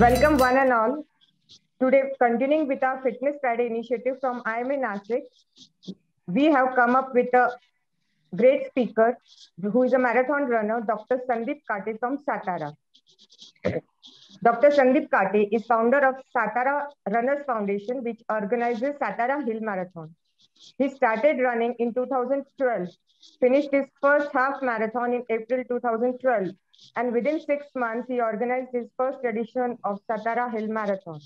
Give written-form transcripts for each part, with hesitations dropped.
Welcome one and all. Today, continuing with our Fitness Friday initiative from IMA Nasik, we have come up with a great speaker who is a marathon runner, Dr. Sandeep Kate from Satara. Dr. Sandeep Kate is founder of Satara Runners Foundation, which organizes Satara Hill Marathon. He started running in 2012, finished his first half marathon in April 2012, and within 6 months, he organized his first edition of Satara Hill Marathon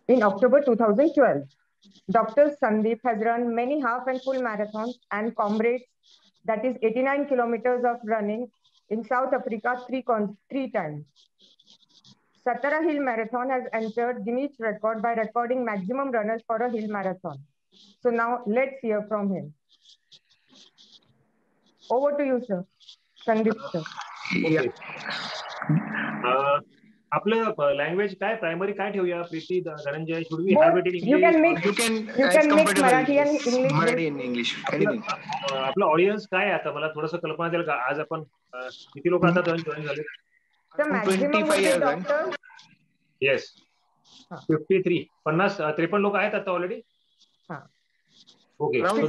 in October 2012. Dr. Sandeep has run many half and full marathons and comrades, that is 89 kilometers of running in South Africa three times. Satara Hill Marathon has entered Guinness record by recording maximum runners for a hill marathon. So now let's hear from him. Over to you, sir. Sandeep, sir. Okay. आपलं language काय primary काय ठेवूया Preeti Dhananjay should we have it in English? You can mix Marathi and English. Marathi and English. Anything. आपलं audience काय आहे आता मला थोडंसं कल्पना द्याल का आज आपण किती लोक आता जॉईन झाले? येस 53 लोक आहेत आता ऑलरेडी. ओके around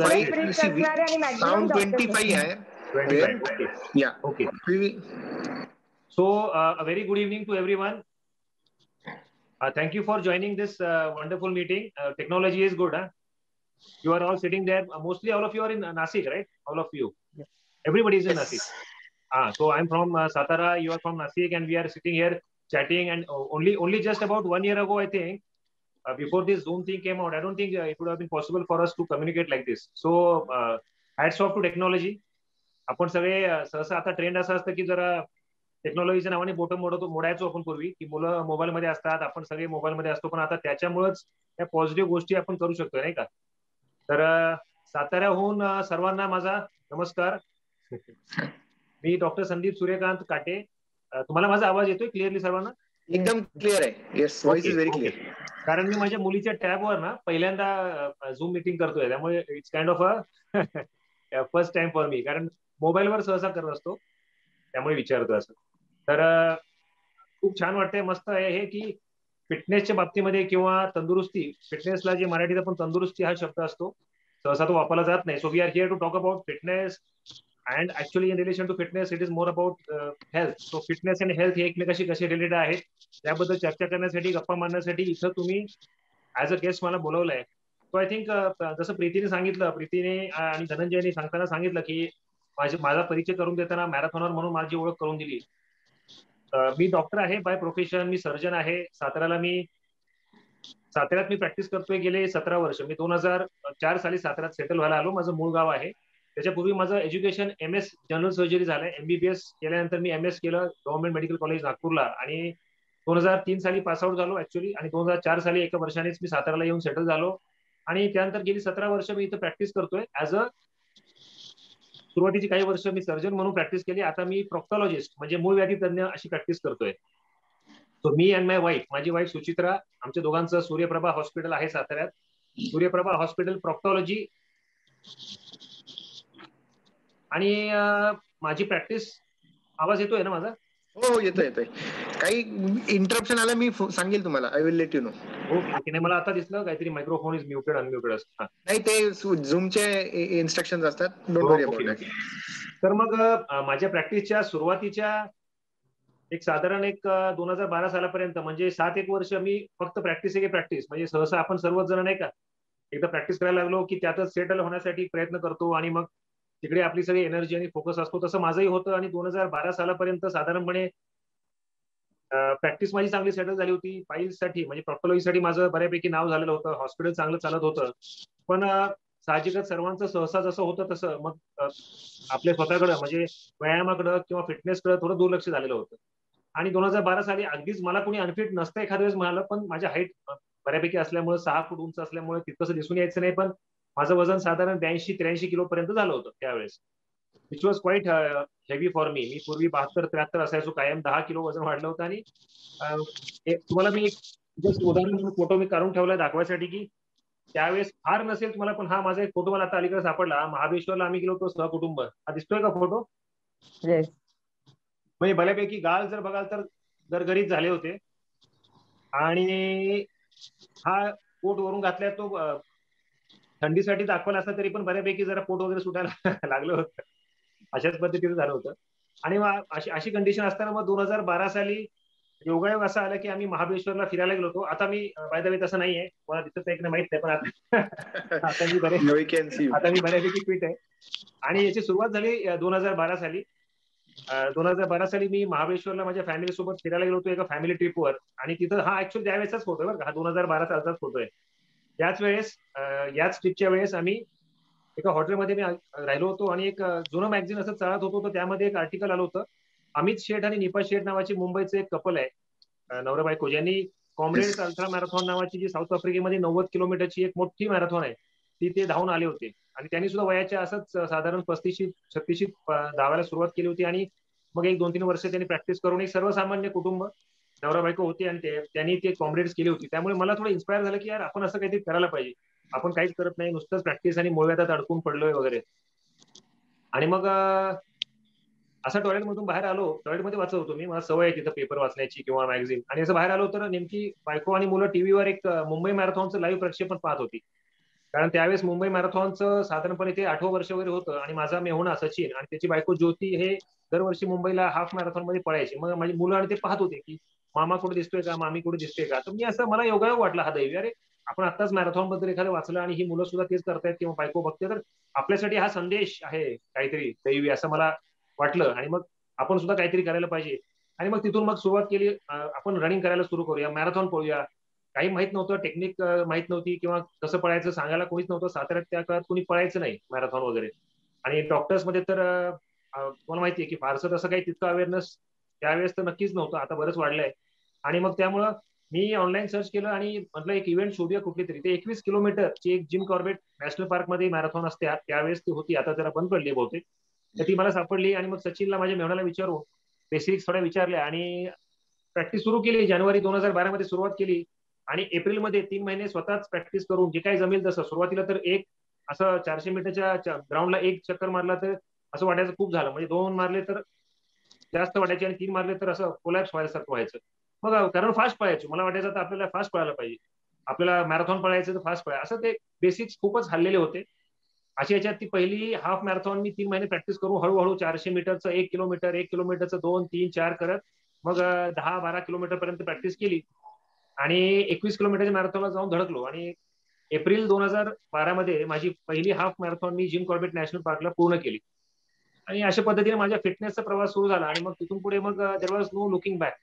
25 आहे. 25. Okay. Yeah. Okay. So, a very good evening to everyone. Thank you for joining this wonderful meeting. Technology is good, huh? You are all sitting there. Mostly all of you are in Nasik, right? All of you. Yes. Everybody is in Nasik. So I'm from Satara. You are from Nasik, and we are sitting here chatting. And only just about 1 year ago, I think, before this Zoom thing came out, I don't think it would have been possible for us to communicate like this. So, hats off to technology. आपण सगळे सहसा आता trend असं असतं की जरा टेक्नॉलॉजीच्या नावाने बोटं मोडायचो आपण पूर्वी की मुलं मोबाईलमध्ये असतात, आपण सगळे मोबाईलमध्ये असतो, पण आता त्याच्यामुळेच त्या पॉझिटिव्ह गोष्टी आपण करू शकतो नाही का. तर साताऱ्याहून सर्वांना माझा नमस्कार. मी डॉक्टर संदीप सूर्यकांत काटे. तुम्हाला माझा आवाज येतोय क्लिअरली सर्वांना? एकदम क्लिअर आहे. Yes, voice is very clear. कारण मी माझ्या मुलीच्या टॅबवर ना पहिल्यांदा झूम मीटिंग करतोय, त्यामुळे it's kind of a first time for me, कारण मोबाईलवर सहसा करत असतो त्यामुळे विचारतो असं. तर खूप छान वाटतंय, मस्त आहे हे की फिटनेसच्या बाबतीमध्ये किंवा तंदुरुस्ती, फिटनेसला जे मराठीत आपण तंदुरुस्ती हा शब्द असतो सहसा तो वापरला जात नाही. So we are here to talk about fitness and actually in relation to fitness it is more about health. So fitness and health हे एकमेकाशी कसे रिलेटेड आहेत त्याबद्दल चर्चा करण्यासाठी, गप्पा मारण्यासाठी इथं तुम्ही ऍज अ गेस्ट मला बोलवलंय. सो आय थिंक जसं प्रीतीने आणि धनंजयने सांगताना सांगितलं की माझा परिचय करून देताना मॅरेथॉनर म्हणून माझी ओळख करून दिली. मी डॉक्टर आहे बाय प्रोफेशन, मी सर्जन आहे. साताऱ्यात मी प्रॅक्टिस करतोय गेले 17 वर्ष. मी 2004 साली साताऱ्यात सेटल व्हायला आलो. माझं मूळ गाव आहे. त्याच्यापूर्वी माझं एज्युकेशन MS जनरल सर्जरी झालंय. MBBS केल्यानंतर मी MS केलं गव्हर्नमेंट मेडिकल कॉलेज नागपूरला आणि 2003 साली पासआउट झालो ऍक्च्युली, आणि 2004 साली एका वर्षानेच मी साताऱ्याला येऊन सेटल झालो आणि त्यानंतर गेली 17 वर्ष मी इथं प्रॅक्टिस करतोय ऍज अ सुरुवातीची काही वर्ष मी सर्जन म्हणून प्रॅक्टिस केली. आता मी प्रोक्टॉलॉजिस्ट म्हणजे मूळ व्याधी तज्ञ अशी प्रॅक्टिस करतोय. So me and my wife, माझी वाईफ सुचित्रा, आमच्या दोघांचं सूर्यप्रभा हॉस्पिटल आहे साताऱ्यात. सूर्यप्रभा हॉस्पिटल प्रोक्टॉलॉजी. आणि माझी प्रॅक्टिस, आवाज येतोय ना माझा? हो येतोय. काही इंटरप्शन आलं मी सांगेल तुम्हाला. I will let you know. Okay. नाही मला आता दिसलं काहीतरी मायक्रोफोन इज म्युटेड अनम्युटेड असं. नाही ते झूमचे इन्स्ट्रक्शन्स असतात. Don't worry about that. तर मग माझ्या प्रॅक्टिसच्या सुरुवातीच्या साधारण 2012 सालापर्यंत म्हणजे 7-1 वर्ष मी फक्त प्रॅक्टिस म्हणजे सहसा आपण सर्वच जण नाही का एकदा प्रॅक्टिस करायला लागलो की त्यातच सेटल होण्यासाठी प्रयत्न करतो आणि मग तिकडे आपली सगळी एनर्जी आणि फोकस असतो. तसं माझंही होतं आणि 2012 सालापर्यंत साधारणपणे प्रॅक्टिस माझी चांगली सेटल झाली होती. पाईल्ससाठी म्हणजे प्रोक्टॉलॉजीसाठी माझं बऱ्यापैकी नाव झालेलं होतं. हॉस्पिटल चांगलं चालत होतं. पण साहजिकच सर्वांचं सहसा जसं होतं तसं मग आपल्या स्वतःकडे म्हणजे व्यायामाकडं किंवा फिटनेसकडे थोडं दुर्लक्ष झालेलं होतं. आणि 2012 साली अगदीच मला कोणी अनफिट नसतं एखाद्या वेळेस म्हणालं, पण माझ्या हाईट बऱ्यापैकी असल्यामुळे 6 फूट उंच असल्यामुळे तितकंसं दिसून यायचं नाही, पण माझं वजन साधारण 82-83 किलो पर्यंत झालं होतं त्यावेळेस. Which was quite heavy for me. मी पूर्वी 72-73 असायचो कायम. 10 किलो वजन वाढलं होतं. आणि तुम्हाला मी जस्ट उदाहरण म्हणून फोटो मी काढून ठेवलाय दाखवायसाठी की त्यावेळेस फार नसेल तुम्हाला, पण हा माझा एक फोटो मला आता अलीकडे सापडला. महाबळेश्वरला आम्ही गेलो होतो सहकुटुंब. हा दिसतोय का फोटो? येस. म्हणजे बऱ्यापैकी गाल जर बघाल तर गरगरीत झाले होते आणि हा कोट वरून घातलाय तो थंडीसाठी दाखवला असता तरी पण बऱ्यापैकी जरा पोट वगैरे सुटायला लागलं होतं. अशाच पद्धतीचं झालं होतं. आणि मग अशी अशी कंडिशन असताना मग 2012 साली योगायोग असा आला की आम्ही महाबळेश्वरला फिरायला गेलो होतो. आता मी बाय द वे तसं नाहीये, मला दिसत आहे की नाही माहित नाही, पण आता आता मी बऱ्यापैकी फिट आहे. आणि याची सुरुवात झाली 2012 साली. 2012 साली मी महाबळेश्वरला माझ्या फॅमिली सोबत फिरायला गेलो होतो एका फॅमिली ट्रिपवर. आणि तिथं हा ऍक्च्युअली त्यावेळेसचाच फोटो आहे बरं का, हा 2012 सालचाच फोटो आहे. याच वेळेस याच ट्रिपच्या वेळेस आम्ही एका हॉटेलमध्ये मी राहिलो होतो आणि एक जुनं मॅगझिन असं चालत होतो, तर त्यामध्ये एक आर्टिकल आलं होतं. अमित शेठ आणि निपा शेठ नावाची मुंबईचे एक कपल आहे, नवरा बायको, ज्यांनी कॉम्रेड्स अल्ट्रा मॅरेथॉन नावाची जी साऊथ आफ्रिकेमध्ये 90 किलोमीटरची एक मोठी मॅरेथॉन आहे ती ते धावून आले होते. आणि त्यांनी सुद्धा वयाच्या असंच साधारण 35-36 धावायला सुरुवात केली होती. आणि मग एक 2-3 वर्ष त्यांनी प्रॅक्टिस करून एक सर्वसामान्य कुटुंब नवरा बायको होती आणि त्यांनी ते कॉम्रेड्स केली होती. त्यामुळे मला थोडं इन्स्पायर झालं की यार आपण असं काहीतरी करायला पाहिजे. आपण काहीच करत नाही, नुसतंच प्रॅक्टिस आणि मूळव्याधात अडकून पडलोय वगैरे. आणि मग असं टॉयलेटमधून बाहेर आलो, टॉयलेटमध्ये वाचत होतो मी, मला सवय आहे तिथं पेपर वाचण्याची किंवा मॅगझिन. आणि असं बाहेर आलो तर नेमकी बायको आणि मुलं टीव्हीवर एक मुंबई मॅरेथॉनचं लाईव्ह प्रक्षेपण पाहत होती. कारण त्यावेळेस मुंबई मॅरेथॉनचं साधारणपणे ते 8वं वर्ष वगैरे होतं. आणि माझा मेहुणा सचिन आणि त्याची बायको ज्योती हे दरवर्षी मुंबईला हाफ मॅरेथॉन मध्ये पळायचे. मग माझी मुलं आणि ते पाहत होते की मामा कुठे दिसतोय का, मामी कुठे दिसतोय का. तर मी असं, मला योगायोग वाटला हा दैवी, अरे आपण आत्ताच मॅरेथॉन बद्दल एखादं वाचलं आणि ही मुलं सुद्धा तेच करतायत किंवा बायको बघते, तर आपल्यासाठी हा संदेश आहे काहीतरी दैवी, असं मला वाटलं. आणि मग आपण सुद्धा काहीतरी करायला पाहिजे. आणि मग तिथून मग सुरुवात केली, आपण रनिंग करायला सुरू करूया, मॅरेथॉन पळूया. काही माहित नव्हतं, टेक्निक माहित नव्हती किंवा कसं पळायचं सांगायला कोणीच नव्हतं. साताऱ्यात त्या काळात कोणी पळायचं नाही मॅरेथॉन वगैरे. आणि डॉक्टर्स मध्ये तर तुम्हाला माहितीये की फारसं तसं काही तितकं अवेअरनेस त्यावेळेस तर नक्कीच नव्हतं, आता बरंच वाढलंय. आणि मग त्यामुळं मी ऑनलाईन सर्च केलं आणि म्हटलं एक इव्हेंट शोधूया कुठली तरी. ते 21 किलोमीटरची एक जिम कॉर्बेट नॅशनल पार्क मध्ये मॅरेथॉन असते, त्यावेळेस ती होती, आता जरा बंद पडली बहुतेक. तर ती मला सापडली आणि मग सचिनला, माझ्या मेहण्याला विचारू, बेसिक्स थोड्या विचारल्या आणि प्रॅक्टिस सुरू केली. जानेवारी 2012 मध्ये सुरुवात केली आणि एप्रिलमध्ये 3 महिने स्वतःच प्रॅक्टिस करून जे काही जमेल तसं. सुरुवातीला तर एक असं 400 मीटरच्या ग्राउंडला एक चक्कर मारला तर असं वाटायचं खूप झालं, म्हणजे 2 मारले तर जास्त वाटायचे आणि 3 मारले तर असं कोलॅप्स व्हायसारखं व्हायचं. मग कारण फास्ट पळायचो, मला वाटायचं तर आपल्याला फास्ट पळायला पाहिजे, आपल्याला मॅरेथॉन पळायचं तर फास्ट पळायचं, असं ते बेसिक्स खूपच हल्लेले होते. अशी याच्यात ती पहिली हाफ मॅरेथॉन मी 3 महिने प्रॅक्टिस करून हळूहळू 400 मीटरचं 1 किलोमीटर, 1 किलोमीटरचं 2, 3, 4 करत मग 10-12 किलोमीटर पर्यंत प्रॅक्टिस केली. आणि 21 किलोमीटरच्या मॅरेथॉनला जाऊन धडकलो. आणि एप्रिल 2012 मध्ये माझी पहिली हाफ मॅरेथॉन मी जिम कॉर्बेट नॅशनल पार्कला पूर्ण केली. आणि अशा पद्धतीने माझ्या फिटनेसचा प्रवास सुरू झाला. आणि मग तिथून पुढे मग there was no looking back.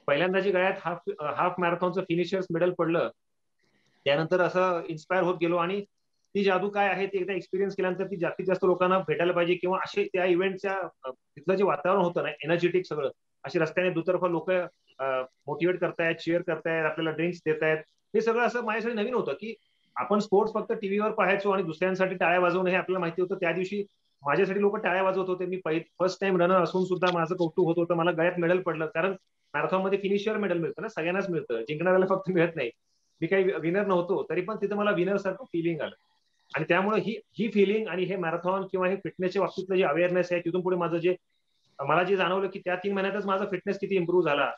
पहिल्यांदा जी गळ्यात हाफ मॅरेथॉनचं फिनिशर्स मेडल पडलं, त्यानंतर असं इन्स्पायर होत गेलो. आणि ती जादू काय आहे ते एकदा एक्सपिरियन्स केल्यानंतर ती जास्तीत जास्त लोकांना भेटायला पाहिजे, किंवा असे त्या इव्हेंटच्या तिथलं जे वातावरण होतं ना, एनर्जेटिक सगळं, असे रस्त्याने दुतर्फा लोक मोटिवेट करतायत, cheer करतायत, आपल्याला ड्रिंक्स देतायत, हे सगळं असं माझ्यासाठी नवीन होतं. की आपण स्पोर्ट्स फक्त टीव्हीवर पाहायचो आणि दुसऱ्यांसाठी टाळ्या वाजवणं हे आपल्याला माहिती होतं. त्या दिवशी माझ्यासाठी लोक टाळ्या वाजवत होते. मी फर्स्ट टाइम रनर असून सुद्धा माझं कौतुक होत होतं. मला गळ्यात मेडल पडलं, कारण मॅरेथॉन मध्ये फिनिशर मेडल मिळतं ना, सगळ्यांनाच मिळतं, जिंकणाऱ्याला फक्त मिळत नाही. मी काही विनर नव्हतो, तरी पण तिथं मला विनर सारखं फिलिंग आलं. आणि त्यामुळे ही ही फिलिंग आणि हे मॅरेथॉन किंवा हे फिटनेसच्या बाबतीतलं जे अवेअरनेस आहे, तिथून पुढे माझं जे, मला जे जाणवलं की त्या 3 महिन्यातच माझा फिटनेस किती इम्प्रूव्ह झाला.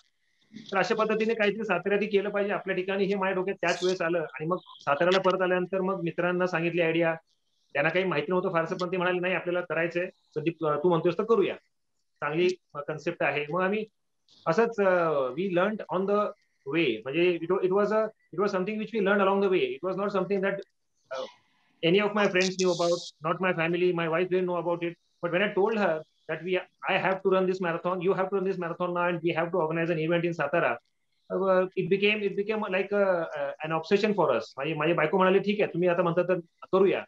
तर अशा पद्धतीने काहीतरी साताऱ्यात केलं पाहिजे आपल्या ठिकाणी, हे माझ्या डोक्यात त्याच वेळेस आलं. आणि मग साताऱ्याला परत आल्यानंतर मग मित्रांना सांगितली आयडिया. त्यांना काही माहिती नव्हतं फारसं, पण ते म्हणाले नाही आपल्याला करायचंय संदीप, तू म्हणतोस तर करूया, चांगली कन्सेप्ट आहे. मग आम्ही असंच we learn on the way, म्हणजे it was something which we learn along the way. It was not something that any of my friends knew about, not my family, my wife didn't know about it. But when I told her that I have to run this marathon, you have to run this marathon now, and we have to organize an event in Satara, it became like an obsession for us. माझी बायको म्हणाली ठीक आहे, तुम्ही आता म्हणता तर करूया.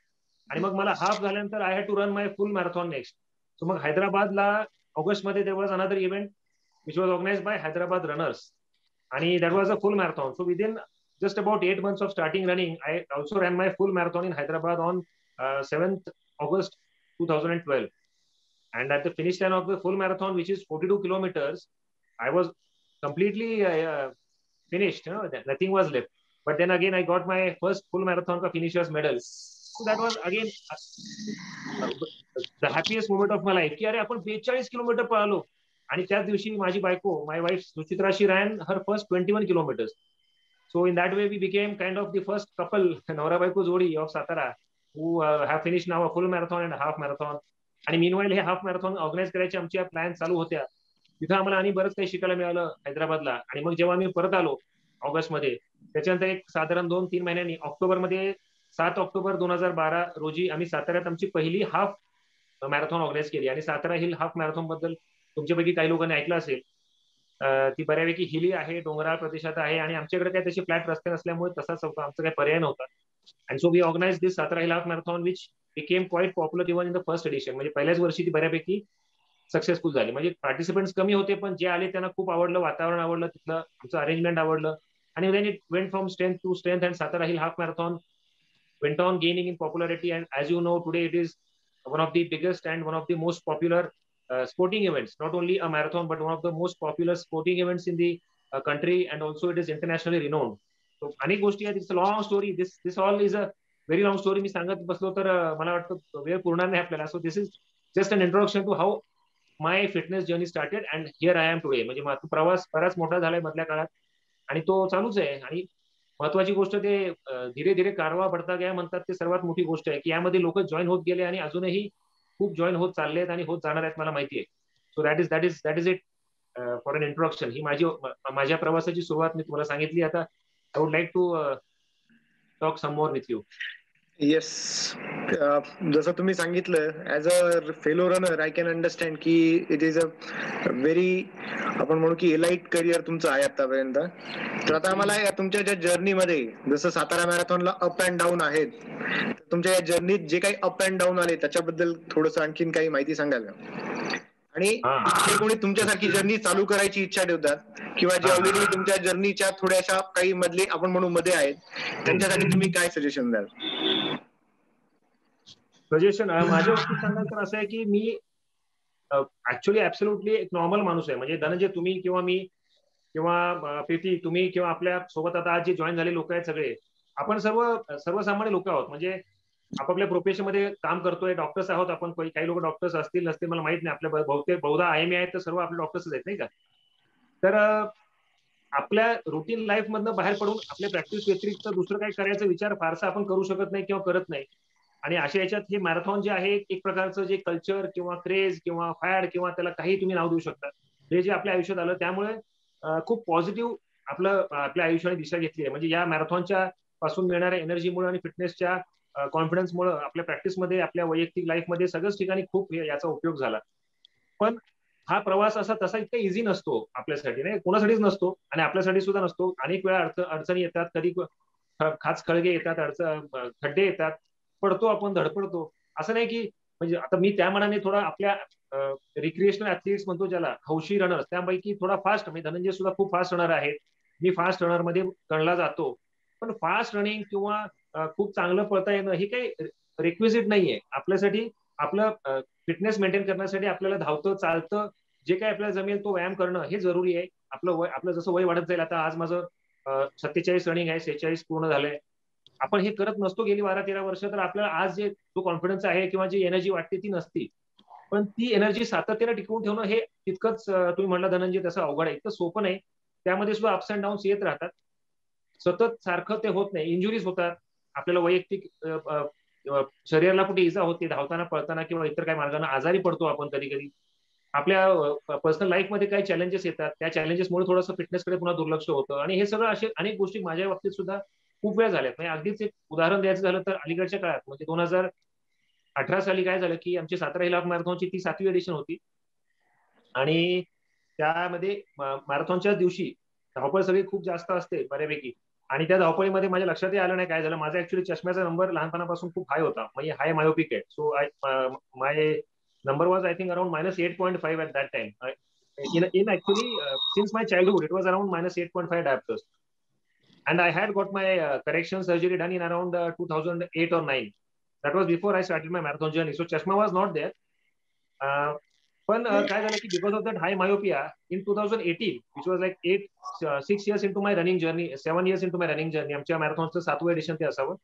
आणि मग मला हाफ झाल्यानंतर I had to run my full marathon next. So मग हैदराबादला ऑगस्ट मध्ये there was another event which was organised by Hyderabad runners, आणि that was a full marathon. So within just about 8 months of starting running, I also ran my full marathon in Hyderabad on 7th August 2012. And at the finish line of the full marathon, which is 42 kilometers, I was completely finished. Nothing was left. But then again, I got my first full marathon finisher's medal. So that was again the happiest moment of my life. की अरे आपण 42 kilometre पळालो. आणि त्याच दिवशी माझी बायको, my wife Suchitra, she ran her first 21 kilometres. So in that way we became kind of the first couple, नवरा बायको जोडी of Satara, who have finished now a full marathon and a half marathon. आणि मीनवाईल हे half marathon organise करायचे आमच्या plan चालू होत्या. तिथं आम्हाला आणि बरंच काही शिकायला मिळालं हैदराबादला. आणि मग जेव्हा आम्ही परत आलो ऑगस्टमध्ये, त्याच्यानंतर एक साधारण 2-3 महिन्यांनी ऑक्टोबरमध्ये 7 ऑक्टोबर 2012 रोजी आम्ही साताऱ्यात आमची पहिली हाफ मॅरेथॉन ऑर्गनाईज केली. आणि सातारा हिल हाफ मॅरेथॉन बद्दल तुमच्यापैकी काही लोकांनी ऐकलं असेल. ती बऱ्यापैकी हिली आहे, डोंगराळ प्रदेशात आहे, आणि आमच्याकडे काही तसे फ्लॅट रस्ते नसल्यामुळे तसाच होता, आमचा काही पर्याय नव्हता. And so we organise this Satara hill half marathon which became quite popular even in the first edition. म्हणजे पहिल्याच वर्षी ती बऱ्यापैकी सक्सेसफुल झाली. म्हणजे पार्टिसिपेंट्स कमी होते, पण जे आले त्यांना खूप आवडलं, वातावरण आवडलं, तिथलं आमचं अरेंजमेंट आवडलं. आणि then it went from strength to strength, and Satara hill half marathon went on gaining in popularity. And as you know, today it is one of the biggest and one of the most popular sporting events. Not only a marathon, but one of the most popular sporting events in the country, and also it is internationally renowned. So अनेक गोष्टी आहेत. It's a long story. This all is a very long story. मी सांगत बसलो तर मला वाटतं वेळ पुरणार नाही आपल्याला. So this is just an introduction to how my fitness journey started, and here I am today. म्हणजे माझा प्रवास बराच मोठा झालाय मधल्या काळात, आणि तो चालूच आहे. आणि महत्वाची गोष्ट ते धीरे धीरे कारवा बढता गया म्हणतात, ते सर्वात मोठी गोष्ट आहे की यामध्ये लोक जॉईन होत गेले, आणि अजूनही खूप जॉईन होत चालले आहेत आणि होत जाणार आहेत, मला माहिती आहे. So that is it for an introduction. ही माझ्या प्रवासाची सुरुवात मी तुम्हाला सांगितली. आता I would like to talk some more with you. Yes, जसं तुम्ही सांगितलं, as a fellow runner I can understand की इट इज अ व्हेरी, आपण म्हणू की एलाइट करिअर तुमचं आहे आतापर्यंत. तर आता आम्हाला या तुमच्या ज्या जर्नीमध्ये, जसं सातारा मॅरेथॉनला अप अँड डाऊन आहेत, तुमच्या या जर्नीत जे काही अप अँड डाऊन आले त्याच्याबद्दल थोडंसं आणखीन काही माहिती सांगाल का? आणि जे कोणी तुमच्यासारखी जर्नी चालू करायची इच्छा ठेवतात, किंवा जे ऑलरेडी तुमच्या जर्नीच्या थोड्याशा काही मधले आपण म्हणू मध्ये आहेत, त्यांच्यासाठी तुम्ही काय सजेशन द्याल? सजेशन माझ्या बाबतीत सांगायचं तर असं आहे की मी ऍक्च्युअली ऍब्सोल्युटली एक नॉर्मल माणूस आहे. म्हणजे धनंजय, तुम्ही किंवा मी किंवा प्रीती, तुम्ही किंवा आपल्या सोबत आता आज जे जॉईन झाले लोक आहेत सगळे, आपण सर्वसामान्य लोक आहोत. म्हणजे आपापल्या प्रोफेशन मध्ये काम करतोय, डॉक्टर्स आहोत आपण. काही लोक डॉक्टर्स असतील नसतील मला माहित नाही, आपल्या बहुधा IME आहेत तर सर्व आपले डॉक्टर्स आहेत, नाही का? तर आपल्या रुटीन लाईफ मधनं बाहेर पडून आपल्या प्रॅक्टिस व्यतिरिक्त दुसरं काही करायचा विचार फारसा आपण करू शकत नाही किंवा करत नाही. आणि अशा याच्यात हे मॅरेथॉन जे आहे एक प्रकारचं जे कल्चर किंवा क्रेज किंवा फॅड किंवा त्याला काही तुम्ही नाव देऊ शकता, हे जे आपल्या आयुष्यात आलं, त्यामुळे खूप पॉझिटिव्ह आपल्या आयुष्याने दिशा घेतली आहे. म्हणजे या मॅरेथॉनच्या पासून मिळणाऱ्या एनर्जीमुळे आणि फिटनेसच्या कॉन्फिडन्समुळे आपल्या प्रॅक्टिसमध्ये, आपल्या वैयक्तिक लाईफमध्ये सगळ्याच ठिकाणी खूप याचा उपयोग झाला. पण हा प्रवास असा तसा इतका इझी नसतो आपल्यासाठी, नाही कोणासाठीच नसतो, आणि आपल्यासाठी सुद्धा नसतो. अनेक वेळा अडचणी येतात, कधी खाच खळगे येतात, खड्डे येतात, पडतो आपण, धडपडतो. असं नाही की, म्हणजे आता मी त्या मनाने थोडा आपल्या रिक्रिएशनल ऍथलीट्स म्हणतो ज्याला, हौशी रनर्स, त्यापैकी थोडा फास्ट, म्हणजे धनंजय सुद्धा खूप फास्ट रनर आहेत, मी फास्ट रनर मध्ये गणला जातो. पण फास्ट रनिंग किंवा खूप चांगलं पळता येणं हे काही रिक्विजिट नाहीये आपल्यासाठी. आपलं फिटनेस मेंटेन करण्यासाठी आपल्याला धावतं, चालतं, जे काही आपल्याला जमेल तो व्यायाम करणं हे जरुरी आहे. आपलं जसं वय वाढत जाईल, आता आज माझं 47 रनिंग आहे, 46 पूर्ण झालंय. आपण हे करत नसतो गेली 12-13 वर्ष, तर आपल्याला आज जो कॉन्फिडन्स आहे किंवा जी एनर्जी वाटते ती नसती. पण ती एनर्जी सातत्याने टिकवून ठेवणं हे तितकंच, तुम्ही म्हणला धनंजय तसं अवघड आहे, इतकं सोपं नाही. त्यामध्ये सुद्धा अप्स अँड डाऊन्स येत राहतात. सतत सारखं ते होत नाही, इंजुरीज होतात आपल्याला, वैयक्तिक शरीराला कुठे इजा होते धावताना, पळताना किंवा इतर काही मार्गाने आजारी पडतो आपण कधी कधी. आपल्या पर्सनल लाईफमध्ये काही चॅलेंजेस येतात, त्या चॅलेंजेसमुळे थोडंसं फिटनेसकडे पुन्हा दुर्लक्ष होतं. आणि हे सगळं असे अनेक गोष्टी माझ्या बाबतीत सुद्धा खूप वेळ झाल्यात. म्हणजे अगदीच एक उदाहरण द्यायचं झालं तर अलीकडच्या काळात, म्हणजे 2018 साली काय झालं की आमची सातारा हिल हाफ मॅरेथॉनची ती 7वी एडिशन होती. आणि त्यामध्ये मॅरेथॉनच्या दिवशी धावपळ सगळी खूप जास्त असते बऱ्यापैकी. आणि त्या धावपळीमध्ये माझ्या लक्षातही आलं नाही काय झालं, माझा ऍक्च्युली चष्म्याचा नंबर लहानपणापासून खूप हाय होता, म्हणजे हाय मायोपिक आहे. So my number was I think around -8.5 at that time. In actually since my childhood it was around -8.5 diopters, and I had got my correction surgery done in around 2008 or 9. That was before I started my marathon journey. So chashma was not there. पण काय झालं की because of that high myopia in 2018, which was like 6 years into my running journey, 7 years into my running journey, आमच्या मॅरेथॉनचं 7वं addition ते असावं.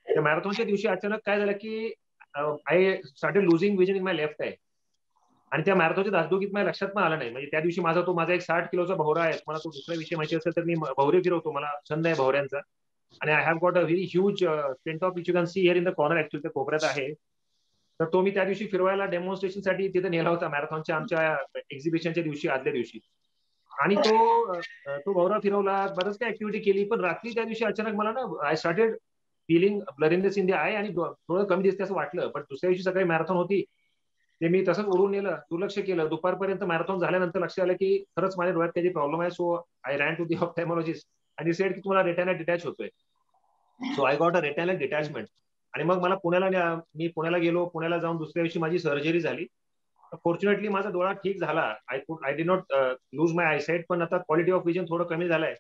त्या मॅरेथॉनच्या दिवशी अचानक काय झालं की I started losing vision in my left eye. आणि त्या मॅरेथॉनच्या धाकधुकीत माझ्या लक्षात पण आलं नाही. म्हणजे त्या दिवशी माझा एक 60 किलोचा भवरा आहे. मला तो दुसरा विषय माहिती असेल तर मी भवरे फिरवतो, मला छंद आहे भवऱ्यांचा. आणि I have got a very huge tent of which you can see here in the corner, actually त्या कोपऱ्यात आहे. तर तो मी त्या दिवशी फिरवायला डेमॉन्स्ट्रेशनसाठी तिथे नेला होता मॅरेथॉनच्या आमच्या एक्झिबिशनच्या दिवशी, आदल्या दिवशी. आणि तो भवरा फिरवला, बरंच काही ऍक्टिव्हिटी केली. पण रात्री त्या दिवशी अचानक मला ना I started feeling blurriness in the eye आणि थोडं कमी दिसते असं वाटलं. पण दुसऱ्या दिवशी सकाळी मॅरेथॉन होती, ते मी तसंच ओढून नेलं, दुर्लक्ष केलं. दुपारपर्यंत मॅरेथॉन झाल्यानंतर लक्षात आलं की खरंच माझ्या डोळ्यात काही प्रॉब्लेम आहे. So I ran to the ophthalmologist आणि सेड की तुम्हाला रेटिना डिटॅच होतोय. So I got a retina detachment. आणि मग मला मी पुण्याला गेलो. पुण्याला जाऊन दुसऱ्या दिवशी माझी सर्जरी झाली. फॉर्च्युनेटली माझा डोळा ठीक झाला. I did not lose my eyesight, पण आता क्वालिटी ऑफ विजन थोडं कमी झालंय.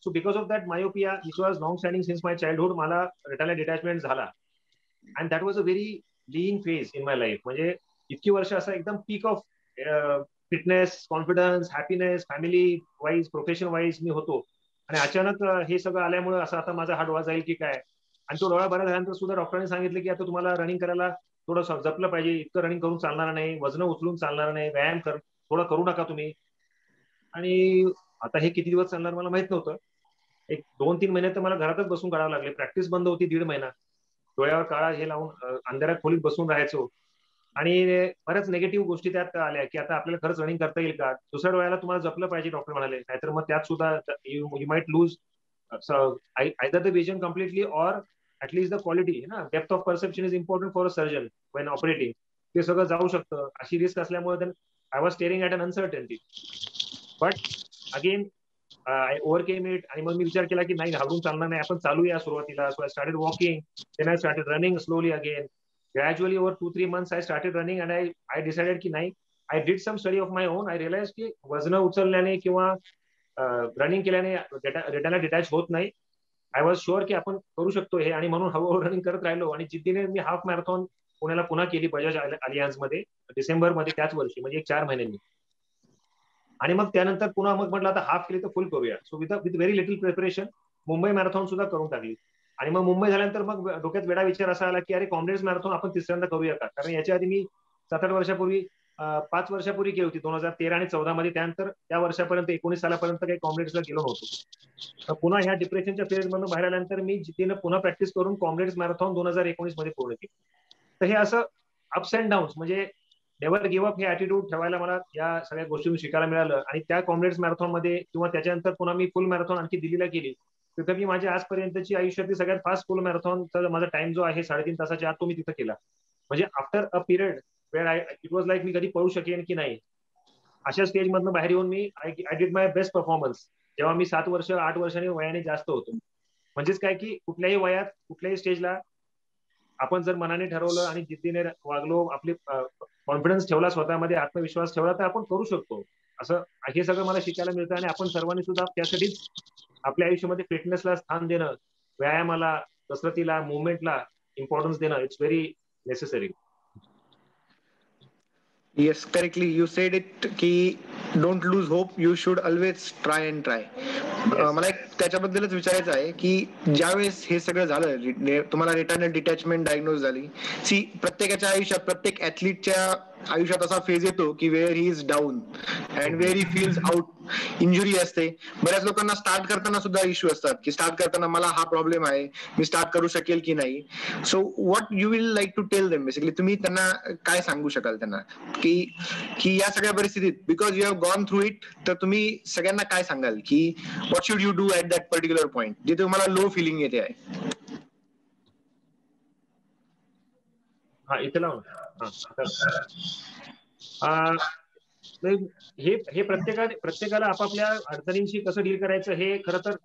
So because of that myopia which was long standing since my childhood, मला रेटिना डिटॅचमेंट झाला. And that was a very lying phase in my life. म्हणजे इतकी वर्ष असं एकदम peak of fitness, confidence, happiness, family wise, profession wise मी होतो. आणि अचानक हे सगळं आल्यामुळे असं आता माझा हा डोळा जाईल की काय. आणि तो डोळा बरा झाल्यानंतर सुद्धा डॉक्टरांनी सांगितलं की आता तुम्हाला रनिंग करायला थोडं जपलं पाहिजे. इतकं रनिंग करून चालणार नाही, वजन उचलून चालणार नाही, व्यायाम थोडा करू नका तुम्ही. आणि आता हे किती दिवस चालणार मला माहित नव्हतं. एक 2-3 महिने तर मला घरातच बसून काढावं लागले. प्रॅक्टिस बंद होती 1.5 महिना. डोळ्यावर काळा हे लावून अंधाऱ्यात खोलीत बसून राहायचो. आणि बऱ्याच निगेटिव्ह गोष्टी त्यात आल्या की आता आपल्याला खरंच रनिंग करता येईल का. दुसऱ्या डोळ्याला तुम्हाला जपलं पाहिजे डॉक्टर म्हणाले, नाहीतर मग त्यात सुद्धा you might lose either the vision completely or at least the quality ना. Depth of perception is important for a surgeon when operating. ते सगळं जाऊ शकतं. अशी रिस्क असल्यामुळे I was staring at an uncertainty. But again I overcame it. आणि मग मी विचार केला की नाही, घाबरून चालणार नाही, आपण चालूया सुरुवातीला. So I started walking, then I started running slowly again. Gradually over 2-3 months I started running and I decided की नाही, I did some study of my own. I realized की वजन उचलल्याने किंवा रनिंग केल्याने रेटिना डिटॅच होत नाही. I was sure की आपण करू शकतो हे. आणि म्हणून हळूहळू रनिंग करत राहिलो. आणि जिद्दीने मी हाफ मॅरेथॉन पुण्याला पुन्हा केली बजाज अलियन्स मध्ये डिसेंबरमध्ये त्याच वर्षी, म्हणजे 4 महिन्यांनी. आणि मग त्यानंतर पुन्हा मग म्हटलं आता हाफ केली तर फुल करूया. So with very little preparation Mumbai marathon सुद्धा करून टाकली. आणि मग मुंबई झाल्यानंतर मग डोक्यात वेळा विचार असा आला की अरे कॉम्रेड्स मॅरेथॉन आपण तिसऱ्यांदा करूया का. कारण याच्या आधी मी 7-8 वर्षापूर्वी 5 वर्षापूर्वी केली होती 2013 आणि 14 मध्ये. त्यानंतर त्या वर्षापर्यंत 19 सालापर्यंत काही कॉम्रेड्सला गेलो नव्हतो. तर पुन्हा ह्या डिप्रेशनच्या फेज मधून बाहेर आल्यानंतर मी जिद्दीनं पुन्हा प्रॅक्टिस करून कॉम्रेड्स मॅरेथॉन 2019 मध्ये पूर्ण केली. तर हे असं अप्स अँड डाऊन्स, म्हणजे नेव्हर गिव्ह अप हे ऍटिट्यूड ठेवायला मला या सगळ्या गोष्टी शिकायला मिळालं. आणि त्या कॉम्रेड्स मॅरेथॉन मध्ये किंवा त्याच्यानंतर पुन्हा मी फुल मॅरेथॉन आणखी दिल्लीला केली. तिथं मी माझ्या आजपर्यंतची आयुष्यातली सगळ्यात फास्ट फुल मॅरेथॉनचा माझा टाइम जो आहे 3.5 तासाच्या आत, तो मी तिथं केला. म्हणजे after a period where it was like मी कधी पळू शकेन की नाही, अशा स्टेज मधनं बाहेर येऊन मी I did my best performance जेव्हा मी 7 वर्ष 8 वर्षांनी वयाने जास्त होतो. म्हणजेच काय की कुठल्याही वयात कुठल्याही स्टेजला आपण जर मनाने ठरवलं आणि जिद्दीने वागलो, आपली कॉन्फिडन्स ठेवला, स्वतःमध्ये आत्मविश्वास ठेवला, तर आपण करू शकतो. असं हे सगळं मला शिकायला मिळतं. आणि आपण सर्वांनी सुद्धा त्यासाठीच आपल्या आयुष्यामध्ये फिटनेसला स्थान देणं, व्यायामाला, कसरतीला, मुवमेंटला इम्पॉर्टन्स देणं, it's very necessary. Yes, correctly you said it की don't lose hope, you should always try and try. मला एक त्याच्याबद्दलच विचारायचं आहे की ज्यावेळेस हे सगळं झालं, तुम्हाला रेटिना डिटॅचमेंट डायग्नोज झाली. सी, प्रत्येकाच्या आयुष्यात, प्रत्येक ऍथलीटच्या आयुष्यात असा फेज येतो की where he is down and where he feels out. Injury असते. बऱ्याच लोकांना स्टार्ट करताना सुद्धा इश्यू असतात की स्टार्ट करताना मला हा प्रॉब्लेम आहे, मी स्टार्ट करू शकेल की नाही. So what you will like to tell them, basically तुम्ही त्यांना काय सांगू शकाल त्यांना की की या सगळ्या परिस्थितीत, because you have gone through it, तर तुम्ही सगळ्यांना काय सांगाल की what should you do at that particular point जिथे तुम्हाला लो फिलिंग येते आहे. हा, इथे लावून हे प्रत्येकाला आपापल्या अडचणींशी कसं डील करायचं हे खरं तर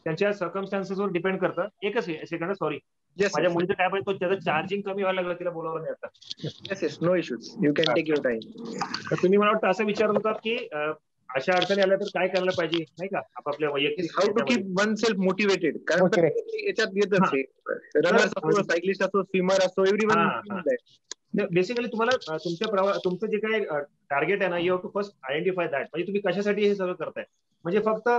त्यांच्या सर्कमस्टान्सेसवर डिपेंड करतं. एकच सेकंड, सॉरी, माझ्या मुलीचा टॅब आहे, तो त्याचं चार्जिंग कमी व्हायला लागलं, तिला बोलावलं नाही आता. Yes yes, no issues, you can take your time. तर तुम्ही मला वाटतं असं विचारत होतात की अशा अडचणी आल्या तर काय करायला पाहिजे, नाही का, आपापल्या वैयक्तिक how to keep oneself motivated. कारण याच्यात येतच हे, रनर्स असो, सायकलिस्ट असो, स्विमर असो, एव्हरीवन. बेसिकली तुम्हाला तुमचं जे काही टार्गेट आहे ना, you have to first identify that. म्हणजे तुम्ही कशासाठी हे सगळं करताय. म्हणजे फक्त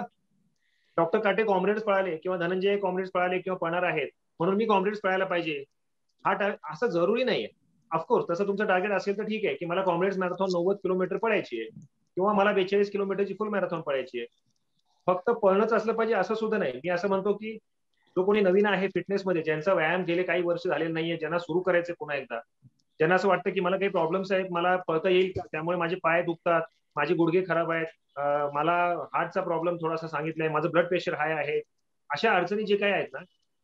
डॉक्टर काटे कॉम्रेड्स पळाले किंवा धनंजय कॉम्रेड्स पळाले किंवा पळणार आहेत म्हणून मी कॉम्रेड्स पळायला पाहिजे, हा असं जरुरी नाहीये. ऑफकोर्स तसं तुमचं टार्गेट असेल तर ठीक आहे की मला कॉम्रेड्स मॅरेथॉन 90 किलोमीटर पळायची आहे किंवा मला 42 किलोमीटरची फुल मॅरेथॉन पळायची आहे. फक्त पळणंच असलं पाहिजे असं सुद्धा नाही. मी असं म्हणतो की जो कोणी नवीन आहे फिटनेसमध्ये, ज्यांचा व्यायाम गेले काही वर्ष झालेले नाहीये, ज्यांना सुरू करायचं पुन्हा एकदा, ज्यांना असं वाटतं की मला काही प्रॉब्लेम्स आहेत, मला पळता येईल का, त्यामुळे माझे पाय दुखतात, माझे गुडघे खराब आहेत, मला हार्टचा प्रॉब्लेम थोडासा सांगितलाय, माझं ब्लड प्रेशर हाय आहे, अशा अडचणी जे काही आहेत ना,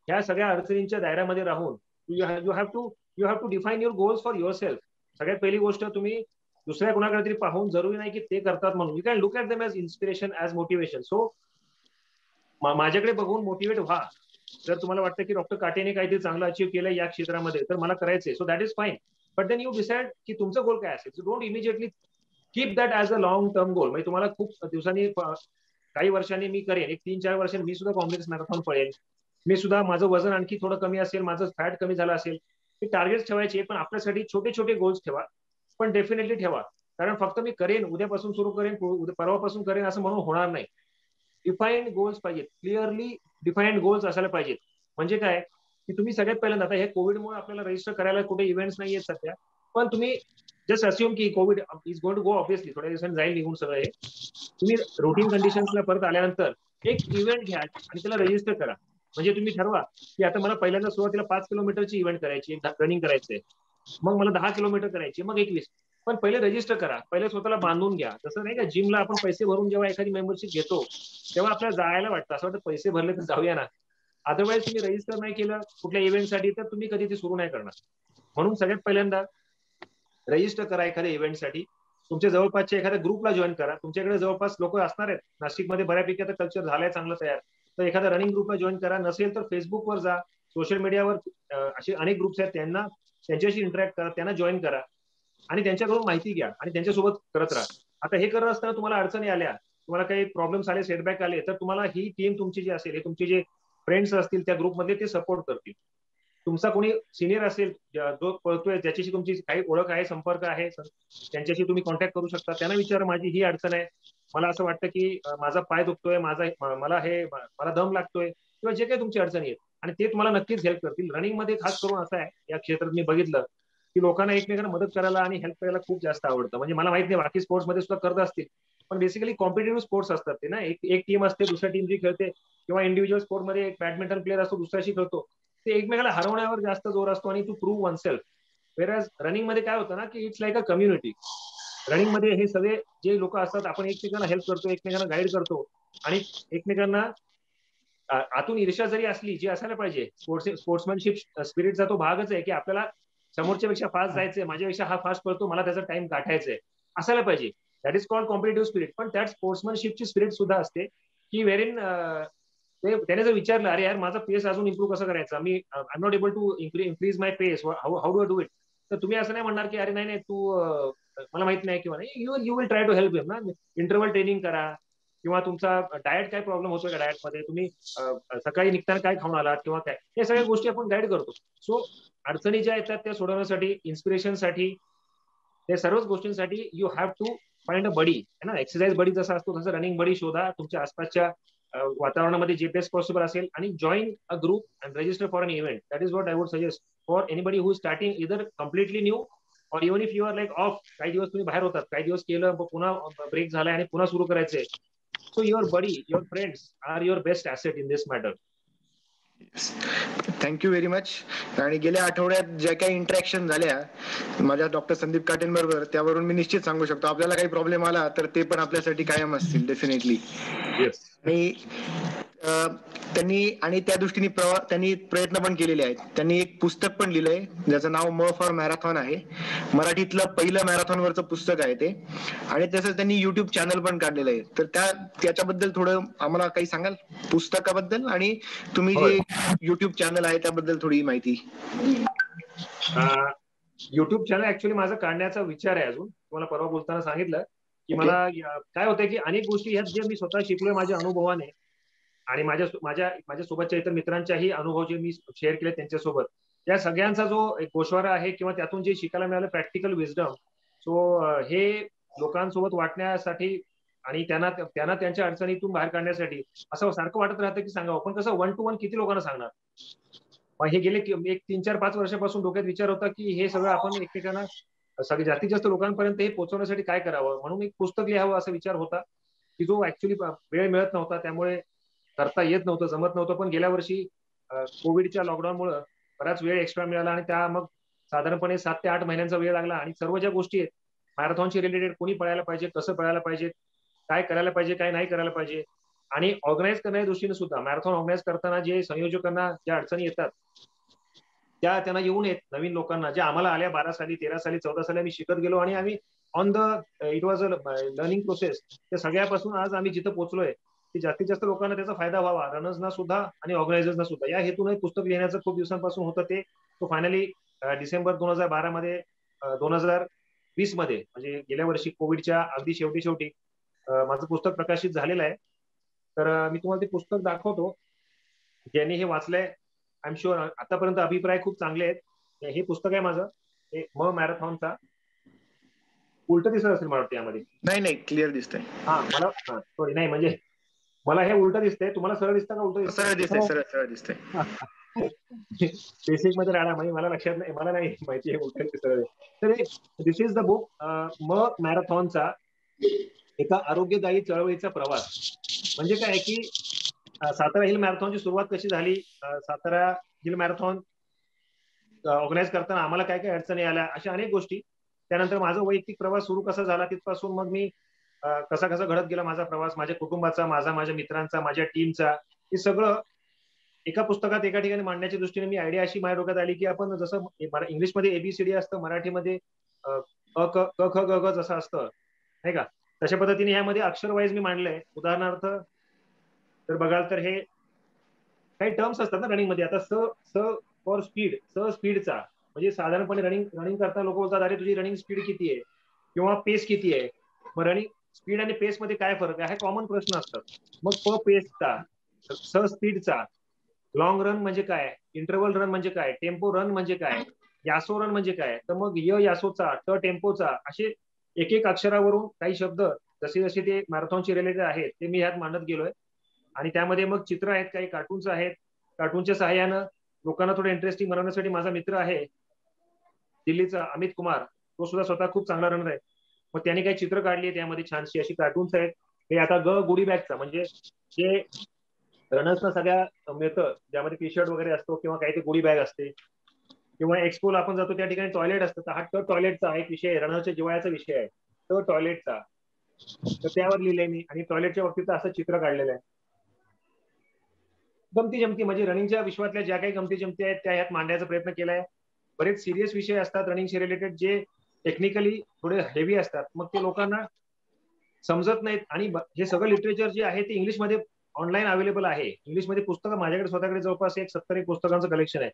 ह्या सगळ्या अडचणींच्या दायऱ्यामध्ये राहून you have to define your goals for yourself. सगळ्यात पहिली गोष्ट, तुम्ही दुसऱ्या कुणाकडे तरी पाहून जरुरी नाही की ते करतात म्हणून, you can look at them as inspiration, as motivation. So माझ्याकडे बघून मोटिवेट व्हा. जर तुम्हाला वाटतं की डॉक्टर काटेने काहीतरी चांगलं अचीव्ह केलं या क्षेत्रामध्ये तर मला करायचंय, so that is fine. But then you decide की तुमचं गोल काय असेल. So don't immediately keep that as a long term goal. म्हणजे तुम्हाला खूप दिवसांनी, काही वर्षांनी मी करेन, एक 3-4 वर्षांनी मी सुद्धा कॉम्प्लेक्स मॅरेथॉन पळेन, मी सुद्धा माझं वजन आणखी थोडं कमी असेल, माझं फॅट कमी झालं असेल, हे टार्गेट्स ठेवायचे. पण आपल्यासाठी छोटे छोटे गोल्स ठेवा, पण डेफिनेटली ठेवा. कारण फक्त मी करेन, उद्यापासून सुरू करेन, परवापासून करेन असं म्हणून होणार नाही. डिफाईन्ड गोल्स पाहिजेत, क्लिअरली डिफाईन्ड गोल्स असायला पाहिजेत. म्हणजे काय की तुम्ही सगळ्यात पहिल्यांदा, आता हे कोविडमुळे आपल्याला रजिस्टर करायला कुठे इव्हेंट्स नाही आहेत सध्या, पण तुम्ही जस्ट अस्युम की Covid is going to go, obviously थोड्या दिवसांनी जाईल निघून सगळं हे. तुम्ही रुटीन कंडिशन्सला परत आल्यानंतर एक इव्हेंट घ्या आणि त्याला रजिस्टर करा. म्हणजे तुम्ही ठरवा की आता मला पहिल्यांदा सुरुवातीला 5 किलोमीटरची इव्हेंट करायची, रनिंग करायचंय, मग मला 10 किलोमीटर करायची, मग 21. पण पहिले रजिस्टर करा, पहिले स्वतःला बांधून घ्या. तसं नाही का, जिमला आपण पैसे भरून जेव्हा एखादी मेंबरशिप घेतो तेव्हा आपल्याला जायला वाटतं, असं वाटतं पैसे भरले तर जाऊया ना. अदरवाईज तुम्ही रजिस्टर नाही केलं कुठल्या इव्हेंटसाठी तर तुम्ही कधी ते सुरू नाही करणार. म्हणून सगळ्यात पहिल्यांदा रजिस्टर करा एखाद्या इव्हेंटसाठी. तुमच्या जवळपासच्या एखाद्या ग्रुपला जॉईन करा. तुमच्याकडे जवळपास लोक असणार आहेत, नाशिकमध्ये बऱ्यापैकी आता कल्चर झालंय चांगलं तयार, तर एखाद्या रनिंग ग्रुपला जॉईन करा. नसेल तर फेसबुकवर जा, सोशल मीडियावर असे अनेक ग्रुप्स आहेत, त्यांच्याशी इंटरॅक्ट करा, त्यांना जॉईन करा आणि त्यांच्याकडून माहिती घ्या आणि त्यांच्यासोबत करत राहा. आता हे करत असताना तुम्हाला अडचणी आल्या, तुम्हाला काही प्रॉब्लेम्स आले, सेटबॅक आले, तर तुम्हाला ही टीम तुमची जी असेल, हे तुमचे जे फ्रेंड्स असतील त्या ग्रुपमध्ये, ते सपोर्ट करतील. तुमचा कोणी सिनियर असेल जो पळतोय, ज्याच्याशी तुमची काही ओळख आहे, संपर्क आहे, त्यांच्याशी तुम्ही कॉन्टॅक्ट करू शकता. त्यांना विचारा माझी ही अडचण आहे, मला असं वाटतं की माझा पाय दुखतोय, मला दम लागतोय, किंवा जे काही तुमची अडचणी आहेत, आणि ते तुम्हाला नक्कीच हेल्प करतील. रनिंग मध्ये खास करून असं आहे, या क्षेत्रात मी बघितलं की लोकांना एकमेकांना मदत करायला आणि हेल्प करायला खूप जास्त आवडतं. म्हणजे मला माहित नाही बाकी स्पोर्ट्स मध्ये सुद्धा करत असतील, पण बेसिकली कॉम्पिटेटिव्ह स्पोर्ट्स असतात ते ना, एक टीम असते, दुसऱ्या टीम जी खेळते, किंवा इंडिव्हिज्युअल स्पोर्ट मध्ये एक बॅडमिंटन प्लेअर असतो, दुसऱ्याशी खेळतो, ते एकमेकाला हरवण्यावर जास्त जोर असतो आणि to prove oneself. Whereas running मध्ये काय होतं ना की it's like a community. Running मध्ये हे सगळे जे लोक असतात, आपण एकमेकांना हेल्प करतो, एकमेकांना गाईड करतो, आणि एकमेकांना आतून ईर्ष्या जरी असली, जी असायला पाहिजे, स्पोर्ट्समॅनशिप स्पिरिटचा तो भागच आहे की आपल्याला समोरच्या पेक्षा फास्ट जायचंय, माझ्यापेक्षा हा फास्ट पळतो, मला त्याचा टाइम गाठायचंय, असायला पाहिजे. That is called competitive spirit. पण त्यात स्पोर्ट्समॅनशिपची स्पिरिट सुद्धा असते की वेरिन त्याने जर विचारलं, अरे यार माझा पेस अजून इम्प्रूव्ह कसं करायचा, मी I am not able to increase my pace, how do I do it, तर तुम्ही असं नाही म्हणणार की अरे नाही नाही तू मला माहित नाही, किंवा नाही, you will try to help him ना. इंटरव्हल ट्रेनिंग करा, किंवा तुमचा डाएट काय प्रॉब्लेम होतोय का डाएटमध्ये, तुम्ही सकाळी निघताना काय खाऊन आलात किंवा काय, हे सगळ्या गोष्टी आपण गाईड करतो. सो अडचणी ज्या येतात त्या सोडवण्यासाठी, इन्स्पिरेशनसाठी, त्या सर्वच गोष्टींसाठी you have to find a buddy, है ना. एक्सरसाइज बडी जसा असतो तसं रनिंग बडी शोधा तुमच्या आसपासच्या वातावरणामध्ये जे बेस्ट पॉसिबल असेल, आणि join a group and register for an event. That is what I would suggest for anybody who starting, either completely new or even if you are like off, काही दिवस तुम्ही बाहेर होतात, काही दिवस केलं, पुन्हा ब्रेक झालाय आणि पुन्हा सुरू करायचंय. So your buddy, your friends are your best asset in this matter. Thank you very much. आणि गेल्या आठवड्यात ज्या काही इंटरॅक्शन झाल्या माझ्या डॉक्टर संदीप काटेंबरोबर, त्यावरून मी निश्चित सांगू शकतो आपल्याला काही प्रॉब्लेम आला तर ते पण आपल्यासाठी कायम असतील, डेफिनेटली. आणि त्यांनी त्या दृष्टीने त्यांनी प्रयत्न पण केलेले आहेत. त्यांनी एक पुस्तक पण लिहिलंय ज्याचं नाव म फॉर मॅरेथॉन आहे. मराठीतलं पहिलं मॅरेथॉनवरचं पुस्तक आहे ते. आणि तसंच त्यांनी युट्यूब चॅनल पण काढलेलं आहे. तर त्याच्याबद्दल थोडं आम्हाला काही सांगाल, पुस्तकाबद्दल आणि तुम्ही जे युट्यूब चॅनल आहे त्याबद्दल थोडी माहिती. युट्यूब चॅनल ऍक्च्युली माझा काढण्याचा विचार आहे. अजून तुम्हाला परवा बोलताना सांगितलं की मला काय होतंय की अनेक गोष्टी ह्यात जे मी स्वतः शिकलोय माझ्या अनुभवाने, आणि माझ्या सोबतच्या इतर मित्रांच्याही अनुभव जे मी शेअर केले त्यांच्यासोबत, या सगळ्यांचा जो एक गोषवारा आहे, किंवा त्यातून जे शिकायला मिळालं प्रॅक्टिकल विजडम, सो हे लोकांसोबत वाटण्यासाठी आणि त्यांना त्यांच्या अडचणीतून बाहेर काढण्यासाठी, असं सारखं वाटत राहतं की सांगावं, पण कसं 1 to 1 किती लोकांना सांगणार. मग हे गेले एक 3-4-5 वर्षापासून डोक्यात विचार होता की हे सगळं आपण एकमेकांना सगळे जास्तीत जास्त लोकांपर्यंत हे पोहोचवण्यासाठी काय करावं, म्हणून एक पुस्तक लिहावं असा विचार होता की जो ऍक्च्युली वेळ मिळत नव्हता, त्यामुळे करता येत नव्हतं, जमत नव्हतं. पण गेल्या वर्षी कोविडच्या लॉकडाऊनमुळे बराच वेळ एक्स्ट्रा मिळाला आणि त्या मग साधारणपणे 7 ते 8 महिन्यांचा वेळ लागला आणि सर्व ज्या गोष्टी आहेत मॅरेथॉनशी रिलेटेड, कोणी पळायला पाहिजे, कसं पळायला पाहिजे, काय करायला पाहिजे, काय नाही करायला पाहिजे, आणि ऑर्गनाईज करण्याच्या दृष्टीने सुद्धा मॅरेथॉन ऑर्गनाईज करताना जे संयोजकांना ज्या अडचणी येतात त्या त्यांना येऊन येत नवीन लोकांना, जे आम्हाला आल्या 12 साली, 13 साली, 14 साली आम्ही शिकत गेलो आणि आम्ही on the it was a learning process. त्या सगळ्यापासून आज आम्ही जिथं पोहोचलोय की जास्तीत जास्त लोकांना त्याचा फायदा व्हावा, रनर्सना सुद्धा आणि ऑर्गनायझर्सना सुद्धा. या हेतून एक पुस्तक लिहिण्याचं खूप दिवसांपासून होतं ते. तो फायनली डिसेंबर 2012 मध्ये 2020 मध्ये म्हणजे गेल्या वर्षी कोविडच्या अगदी शेवटी शेवटी माझं पुस्तक प्रकाशित झालेलं आहे. तर मी तुम्हाला ते पुस्तक दाखवतो. ज्यांनी हे वाचलंय आय एम शुअर आतापर्यंत अभिप्राय खूप चांगले आहेत. हे पुस्तक आहे माझं, हे मॅरेथॉनचा. उलट दिसत असेल मला वाटतं यामध्ये. नाही क्लिअर दिसतंय. हा मला सॉरी नाही म्हणजे मला हे उलट दिसतंय, तुम्हाला सरळ दिसतं का उलट दिसतंय? सरळ दिसतंय. बेसिक मध्ये राहणार म्हणजे मला लक्षात नाही, मला नाही माहिती आहे उलट सरळ. तर दिस इज द बुक मॅरेथॉनचा एका आरोग्यदायी चळवळीचा प्रवास. म्हणजे काय की सातारा हिल मॅरेथॉनची सुरुवात कशी झाली, सातारा हिल मॅरेथॉन ऑर्गनाईज करताना आम्हाला काय काय अडचणी आल्या, अशा अनेक गोष्टी. त्यानंतर माझा वैयक्तिक प्रवास सुरू कसा झाला, तिथपासून मग मी कसा कसा घडत गेला माझा प्रवास, माझ्या कुटुंबाचा, माझ्या मित्रांचा, माझ्या टीमचा, हे सगळं एका पुस्तकात एका ठिकाणी मांडण्याच्या दृष्टीने मी आयडिया अशी माझ्या डोक्यात आली की आपण जसं इंग्लिशमध्ये एबीसीडी असतं, मराठीमध्ये क ख ग घ जसं असतं नाही का, तशा पद्धतीने यामध्ये अक्षर वाईज मी मांडलंय. उदाहरणार्थ तर बघाल तर हे काही टर्म्स असतात ना रनिंग मध्ये. आता स फॉर स्पीड, स्पीडचा म्हणजे साधारणपणे रनिंग करताना लोक बोलतात अरे तुझी रनिंग स्पीड किती आहे किंवा पेस किती आहे. मग रनिंग स्पीड आणि पेस मध्ये काय फरक आहे, हे कॉमन प्रश्न असतात. मग पेसचा, स्पीडचा, लॉंग रन म्हणजे काय, इंटरव्हल रन म्हणजे काय, टेम्पो रन म्हणजे काय, यासो रन म्हणजे काय, तर मग यासोचा, टेम्पोचा, असे एक एक अक्षरावरून काही शब्द जसे जसे ते मॅरेथॉनशी रिलेटेड आहेत ते मी ह्यात मांडत गेलोय. आणि त्यामध्ये मग चित्र आहेत, काही कार्टून्स आहेत. कार्टूनच्या सहाय्यानं लोकांना थोडं इंटरेस्टिंग बनवण्यासाठी माझा मित्र आहे दिल्लीचा अमित कुमार, तो सुद्धा स्वतः खूप चांगला रनर आहे. मग त्याने काही चित्र काढली आहे त्यामध्ये छानशी अशी कार्टून्स आहेत. हे आता गुडी बॅगचा म्हणजे जे रनर्सना सगळ्या मिळतं, ज्यामध्ये टी शर्ट वगैरे असतो किंवा काही ते गुडी बॅग असते, किंवा एक्सपोला आपण जातो त्या ठिकाणी टॉयलेट असतं, तर हा टॉयलेटचा एक विषय आहे, रनरच्या जिवाळ्याचा विषय आहे तो टॉयलेटचा. तर त्यावर लिहिलंय मी आणि टॉयलेटच्या बाबतीत असं चित्र काढलेलं आहे. गमती जमती म्हणजे रनिंगच्या विश्वातल्या ज्या काही गमती जमती आहेत त्या यात मांडण्याचा प्रयत्न केलाय. बरेच सिरियस विषय असतात रनिंगशी रिलेटेड जे टेक्निकली थोडे हेवी असतात, मग ते लोकांना समजत नाहीत. आणि हे सगळं लिटरेचर जे आहे ते इंग्लिशमध्ये ऑनलाईन अवेलेबल आहे. इंग्लिशमध्ये पुस्तकं माझ्याकडे स्वतःकडे जवळपास 70 पुस्तकांचं कलेक्शन आहे.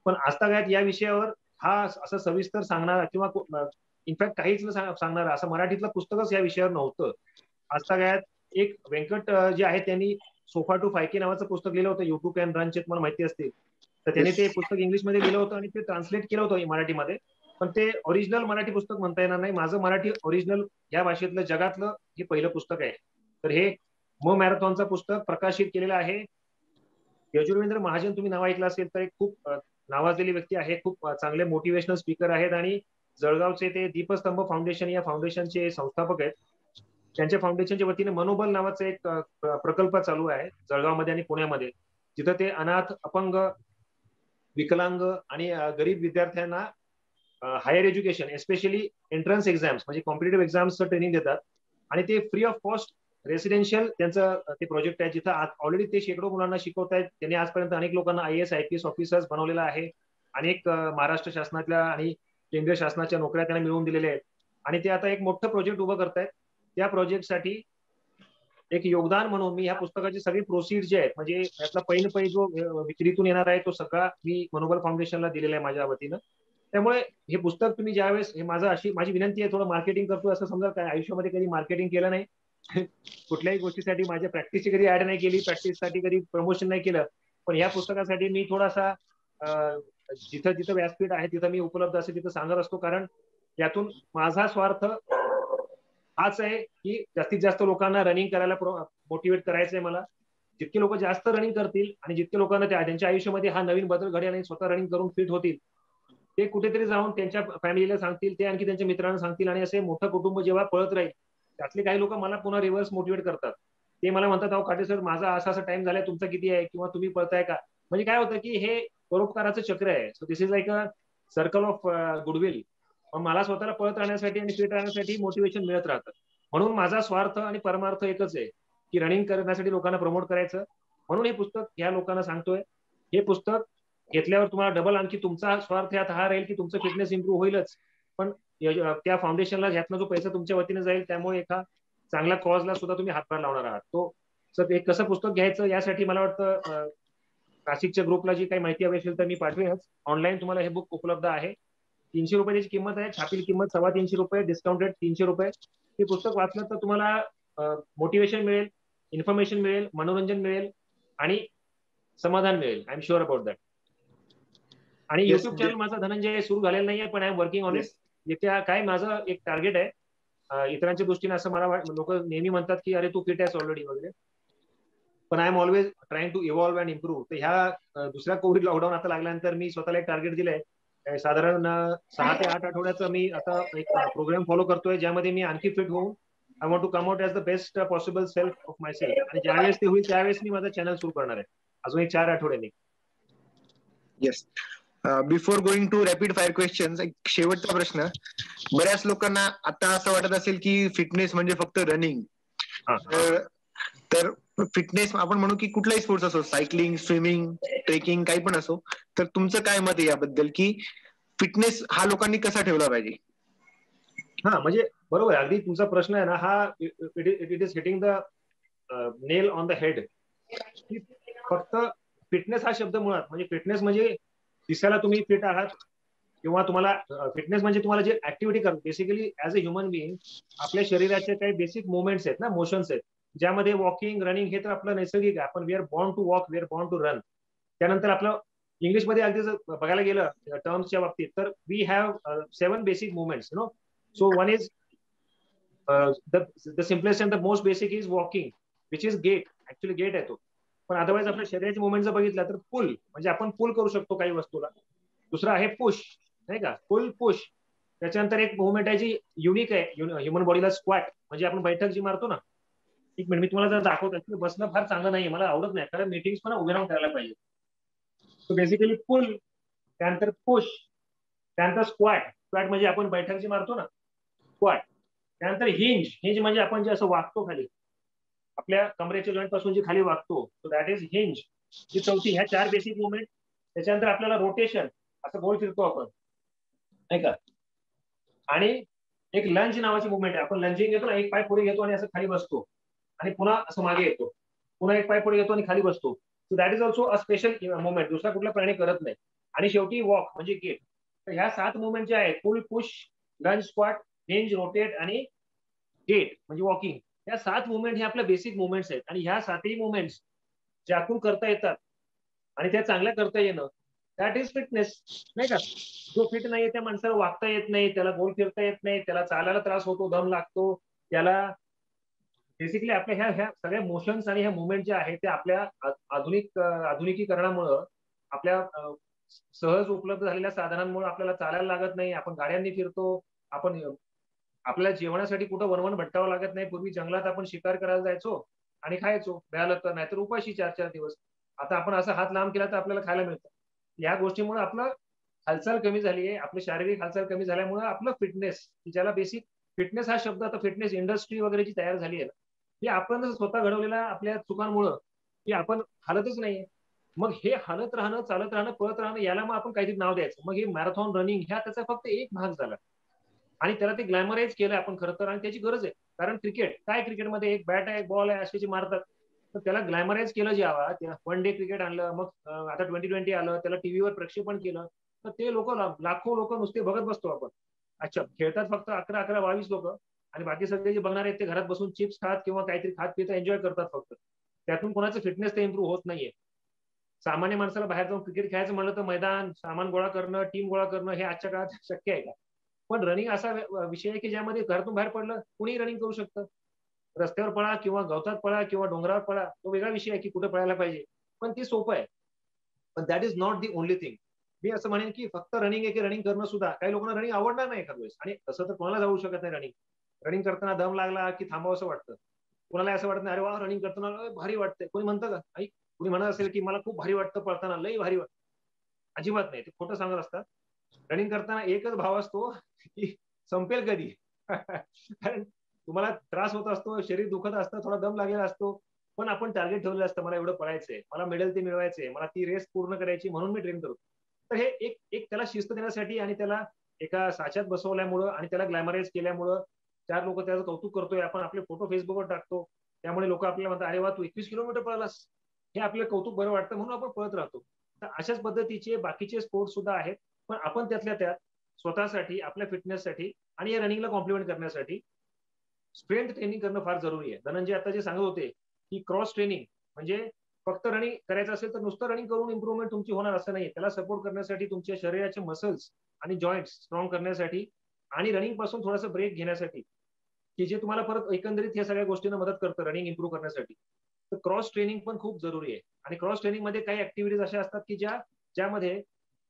पण आजतागायत या विषयावर हा असं सविस्तर सांगणारा किंवा इनफॅक्ट काहीच न सांगणारा असं मराठीतलं पुस्तकच या विषयावर नव्हतं. आजतागायत एक व्यंकट जे आहे त्यांनी सोफा टू 5K नावाचं पुस्तक लिहिलं होतं, युट्यूब कॅन रनचे तुम्हाला माहिती असतील. तर त्याने ते पुस्तक इंग्लिशमध्ये लिहिलं होतं आणि ते ट्रान्सलेट केलं होतं मराठीमध्ये. पण ते ओरिजिनल मराठी पुस्तक म्हणता येणार नाही. माझं मराठी ओरिजिनल या भाषेतलं जगातलं हे पहिलं पुस्तक आहे. तर हे मॅरेथॉनचं पुस्तक प्रकाशित केलेलं आहे. यजुर्वेंद्र महाजन तुम्ही नाव ऐकलं असेल तर एक खूप नावाजलेली व्यक्ती आहे, खूप चांगले मोटिवेशनल स्पीकर आहेत आणि जळगावचे ते दीपस्तंभ फाउंडेशन या फाउंडेशनचे संस्थापक आहेत. त्यांच्या फाउंडेशनच्या वतीने मनोबल नावाचा एक प्रकल्प चालू आहे जळगावमध्ये आणि पुण्यामध्ये, जिथं ते अनाथ, अपंग, विकलांग आणि गरीब विद्यार्थ्यांना higher education especially entrance exams म्हणजे कॉम्पिटेटिव्ह एक्झाम्सचं ट्रेनिंग देतात. आणि ते फ्री ऑफ कॉस्ट रेसिडेन्शियल त्यांचं ते प्रोजेक्ट आहे, जिथं ऑलरेडी ते शेकडो मुलांना शिकवत आहेत. त्यांनी आजपर्यंत अनेक लोकांना IAS IPS ऑफिसर्स बनवलेला आहे. अनेक महाराष्ट्र शासनातल्या आणि केंद्रीय शासनाच्या नोकऱ्या त्यांना मिळवून दिलेल्या आहेत. आणि ते आता एक मोठं प्रोजेक्ट उभं करतायत. त्या प्रोजेक्टसाठी एक योगदान म्हणून मी ह्या पुस्तकाची सगळी प्रोसीड जे आहेत म्हणजे यातला पैन जो विक्रीतून येणार आहे तो सगळा मी मनोबल फाउंडेशनला दिलेला आहे माझ्या वतीनं. त्यामुळे हे पुस्तक तुम्ही ज्यावेळेस हे माझी विनंती आहे, थोडं मार्केटिंग करतो असं समजा, काय आयुष्यामध्ये कधी मार्केटिंग केलं नाही कुठल्याही गोष्टीसाठी माझ्या प्रॅक्टिसची कधी ऍड नाही केली, प्रॅक्टिससाठी कधी प्रमोशन नाही केलं. पण या पुस्तकासाठी मी थोडासा जिथं जिथं व्यासपीठ आहे तिथं मी उपलब्ध असेल तिथं सांगत असतो. कारण यातून माझा स्वार्थ हाच आहे की जास्तीत जास्त लोकांना रनिंग करायला मोटिवेट करायचंय मला. जितके लोक जास्त रनिंग करतील आणि जितके लोकांना त्यांच्या आयुष्यामध्ये हा नवीन बदल घडेल आणि स्वतः रनिंग करून फिट होतील, ते कुठेतरी जाऊन त्यांच्या फॅमिलीला सांगतील, ते आणखी त्यांच्या मित्रांना सांगतील, आणि असे मोठं कुटुंब जेव्हा पळत राहील, त्यातले काही लोक मला पुन्हा रिव्हर्स मोटिवेट करतात. ते मला म्हणतात, अहो काटे सर, माझा असा असा टाइम झालाय, तुमचा किती आहे, किंवा तुम्ही पळताय का? म्हणजे काय होतं की हे परोपकाराचं चक्र आहे. So this is like a circle of goodwill. मला स्वतःला पळत राहण्यासाठी आणि फिट राहण्यासाठी मोटिवेशन मिळत राहतं. म्हणून माझा स्वार्थ आणि परमार्थ एकच आहे की रनिंग करण्यासाठी लोकांना प्रमोट करायचं. म्हणून हे पुस्तक या लोकांना सांगतोय. हे पुस्तक घेतल्यावर तुम्हाला डबल आणखी तुमचा स्वार्थ यात हा राहील की तुमचं फिटनेस इम्प्रूव्ह होईलच, पण त्या फाउंडेशनला यातनं जो पैसा तुमच्या वतीने जाईल त्यामुळे एका चांगल्या कॉजला सुद्धा तुम्ही हातभार लावणार आहात. तो सर एक कसं पुस्तक घ्यायचं यासाठी मला वाटतं नाशिकच्या ग्रुपला जी काही माहिती हवी असेल तर मी पाठवेनच. ऑनलाईन तुम्हाला हे बुक उपलब्ध आहे. 300 रुपये त्याची किंमत आहे. छापील किंमत 325 रुपये, डिस्काउंटेड 300 रुपये. हे पुस्तक वाचलं तर तुम्हाला मोटिवेशन मिळेल, इन्फॉर्मेशन मिळेल, मनोरंजन मिळेल आणि समाधान मिळेल. I am sure about that. आणि युट्यूब चॅनल माझा धनंजय सुरू झालेला नाहीये, पण I am working on it. येत्या काय माझं एक टार्गेट आहे. इतरांच्या दृष्टीने असं मला लोक नेहमी म्हणतात की अरे तू फिट आहेस ऑलरेडी वगैरे, पण I am always trying to evolve and improve. तर ह्या दुसऱ्या कोविड लॉकडाऊन आता लागल्यानंतर मी स्वतःला एक टार्गेट दिलंय. साधारण 6 ते 8 आठवड्याचं मी आता एक प्रोग्राम फॉलो करतोय, ज्यामध्ये मी आणखी फिट होऊन I want to come out as the best possible self of myself. आणि ज्यावेळेस ते होईल त्यावेळेस मी माझा चॅनल सुरू करणार आहे अजून एक 4 आठवड्यांनी. Yes. Before going to rapid fire questions, एक शेवटचा प्रश्न. बऱ्याच लोकांना आता असं वाटत असेल की फिटनेस म्हणजे फक्त रनिंग. तर फिटनेस आपण म्हणू की कुठलाही स्पोर्ट्स असो, सायकलिंग, स्विमिंग, ट्रेकिंग, काही पण असो, तर तुमचं काय मत आहे याबद्दल की फिटनेस हा लोकांनी कसा ठेवला पाहिजे? हा म्हणजे बरोबर आहे अगदी तुमचा प्रश्न आहे ना हा. It is hitting the nail on the head. फक्त फिटनेस हा शब्द मुळात म्हणजे फिटनेस म्हणजे दिसायला तुम्ही फिट आहात, किंवा तुम्हाला फिटनेस म्हणजे तुम्हाला जे ऍक्टिव्हिटी करतो basically as a human being आपल्या शरीराचे काही बेसिक मुवमेंट्स आहेत ना, मोशन्स आहेत, ज्यामध्ये वॉकिंग, रनिंग हे तर आपलं नैसर्गिक आहे. आपण we are born to walk, we are born to run. त्यानंतर आपलं इंग्लिशमध्ये अगदी जर बघायला गेलं टर्म्सच्या बाबतीत तर we have 7 basic movements you know. So one is the simplest and the most basic is walking, which is gait. Actually gait आहे तो. पण अदरवाईज आपल्या शरीराचे मुवमेंट जर बघितलं तर पुल म्हणजे आपण पुल करू शकतो काही वस्तूला. दुसरा आहे पुश, नाही का, पुल पुश. त्याच्यानंतर एक मुवमेंट आहे जी युनिक आहे ह्युमन बॉडीला, स्क्वॅट. म्हणजे आपण बैठक जी मारतो ना. एक मिनिट मी तुम्हाला जर दाखवतो. बसणं फार चांगलं नाहीये, मला आवडत नाही, कारण मीटिंग्स पण उभे राहून करायला पाहिजे. सो बेसिकली पुल, त्यानंतर पुश, त्यानंतर स्क्वॅट. स्क्वॅट म्हणजे आपण बैठक जी मारतो ना, स्क्वॅट. त्यानंतर हिंज. हिंज म्हणजे आपण जे असं वागतो खाली, आपल्या कमरेच्या जॉईंट पासून जे खाली वागतो, सो दॅट इज हिंज. ही चौथी. ह्या 4 बेसिक मुवमेंट. त्याच्यानंतर आपल्याला रोटेशन, असं गोल फिरतो आपण, नाही का. आणि एक लंज नावाची मुवमेंट आहे. आपण लंजिंग घेतो ना, एक पाय पुढे घेतो आणि असं खाली बसतो, आणि पुन्हा असं मागे येतो, पुन्हा एक पाय पुढे घेतो आणि खाली बसतो. So that is also a special movement, दुसरा कुठला प्राणी करत नाही. आणि शेवटी वॉक म्हणजे गेट. तर ह्या 7 मुवमेंट ज्या आहेत, पुल, पुश, लंज, स्क्वॉट, हिंज, रोटेट आणि गेट म्हणजे वॉकिंग, या 7 मुवमेंट हे आपल्या बेसिक मुवमेंट्स आहेत. आणि ह्या 7ही मुवमेंट्स ज्यातून करता येतात आणि त्या चांगल्या करता येणं, दॅट इज फिटनेस, नाही का. जो फिट नाहीये त्या माणसाला वागता येत नाही, त्याला गोल फिरता येत नाही, त्याला चालायला त्रास होतो, दम लागतो, त्याला बेसिकली आपल्या ह्या सगळ्या मोशन्स आणि ह्या मुवमेंट ज्या आहेत त्या आपल्या आधुनिकीकरणामुळं, आपल्या सहज उपलब्ध झालेल्या साधनांमुळे आपल्याला चालायला लागत नाही, आपण गाड्यांनी फिरतो, आपण आपल्याला जेवणासाठी कुठं वनवन भटकावं लागत नाही. पूर्वी जंगलात आपण शिकार करायला जायचो आणि खायचो, मिळालं तर, नाहीतर उपाशी 4-4 दिवस. आता आपण असा हात लांब केला तर आपल्याला खायला मिळतं. या गोष्टीमुळे आपलं हालचाल कमी झाली आहे. आपली शारीरिक हालचाल कमी झाल्यामुळे आपलं फिटनेस, ज्याला बेसिक फिटनेस हा शब्द आता फिटनेस इंडस्ट्री वगैरे जी तयार झाली आहे ना, ही आपण स्वतः घडवलेल्या आपल्या चुकांमुळं की आपण हालतच नाहीये. मग हे हालत राहणं, चालत राहणं, पळत राहणं, याला मग आपण काहीतरी नाव द्यायचं. मग हे मॅरेथॉन रनिंग ह्या त्याचा फक्त एक भाग झाला आणि त्याला ते ग्लॅमराईज केलं आपण खरं तर, आणि त्याची गरज आहे. कारण क्रिकेट काय, क्रिकेटमध्ये एक बॅट आहे, एक बॉल आहे, असे जे मारतात, तर त्याला ग्लॅमराईज केलं जेव्हा, वन डे क्रिकेट आणलं, मग आता 2020 आलं, त्याला टीव्हीवर प्रक्षेपण केलं, तर ते लोक, लाखो लोक नुसते बघत बसतो आपण. अच्छा, खेळतात फक्त 11-11, 22 लोक, आणि बाकी सगळे जे बघणार आहेत ते घरात बसून चिप्स खात किंवा काहीतरी खात पित एन्जॉय करतात फक्त. त्यातून कोणाचं फिटनेस ते इम्प्रूव्ह होत नाहीये. सामान्य माणसाला बाहेर जाऊन क्रिकेट खेळायचं म्हणलं तर मैदान, सामान गोळा करणं, टीम गोळा करणं हे आजच्या काळात शक्य आहे का? पण रनिंग असा विषय आहे की ज्यामध्ये घरातून बाहेर पडलं कुणी रनिंग करू शकतं. रस्त्यावर पळा किंवा गवतात पळा किंवा डोंगरावर पळा, तो वेगळा विषय आहे की कुठे पळायला पाहिजे, पण ते सोपं आहे. पण that is not the only thing. मी असं म्हणेन की फक्त रनिंग करणं सुद्धा काही लोकांना रनिंग आवडणार नाही एखाद वेळेस, आणि तसं तर कोणाला जाऊ शकत नाही. रनिंग करताना दम लागला की थांबावं असं वाटतं. कोणाला असं वाटत नाही, अरे वा रनिंग करताना भारी वाटतंय, कोणी म्हणतं का? आई, कोणी म्हणत असेल की मला खूप भारी वाटतं पळताना, लई भारी वाटतं? अजिबात नाही, ते खोटं सांगत असतात. रनिंग करताना एकच भाव असतो की संपेल कधी. कारण तुम्हाला त्रास होत असतो, शरीर दुखत असतं, थोडा दम लागलेला असतो, पण आपण टार्गेट ठेवलेलं असतं, मला एवढं पळायचंय, मला मेडल ते मिळवायचंय, मला ती रेस पूर्ण करायची, म्हणून मी ट्रेन करतो. तर हे एक एक त्याला शिस्त देण्यासाठी आणि त्याला एका साच्यात बसवल्यामुळं आणि त्याला ग्लॅमराईज केल्यामुळं 4 लोक त्याचं कौतुक करतोय, आपण आपले फोटो फेसबुकवर टाकतो, त्यामुळे लोक आपल्याला म्हणतात, अरे वा तू 21 किलोमीटर पळालास, हे आपलं कौतुक बरं वाटतं म्हणून आपण पळत राहतो. तर अशाच पद्धतीचे बाकीचे स्पोर्ट्स सुद्धा आहेत, पण आपण त्यातल्या त्यात स्वतःसाठी, आपल्या फिटनेससाठी आणि या रनिंगला कॉम्प्लिमेंट करण्यासाठी स्ट्रेंथ ट्रेनिंग करणं फार जरुरी आहे. धनंजय आता जे सांगत होते की क्रॉस ट्रेनिंग म्हणजे फक्त रनिंग करायचं असेल तर नुसतं रनिंग करून इम्प्रुव्हमेंट तुमची होणार असं नाही. त्याला सपोर्ट करण्यासाठी तुमच्या शरीराचे मसल्स आणि जॉईंट्स स्ट्रॉंग करण्यासाठी आणि रनिंग पासून थोडासा ब्रेक घेण्यासाठी, की जे तुम्हाला परत एकंदरीत या सगळ्या गोष्टींना मदत करतं रनिंग इम्प्रूव्ह करण्यासाठी. तर क्रॉस ट्रेनिंग पण खूप जरुरी आहे. आणि क्रॉस ट्रेनिंग मध्ये काही ऍक्टिव्हिटीज अशा असतात की ज्यामध्ये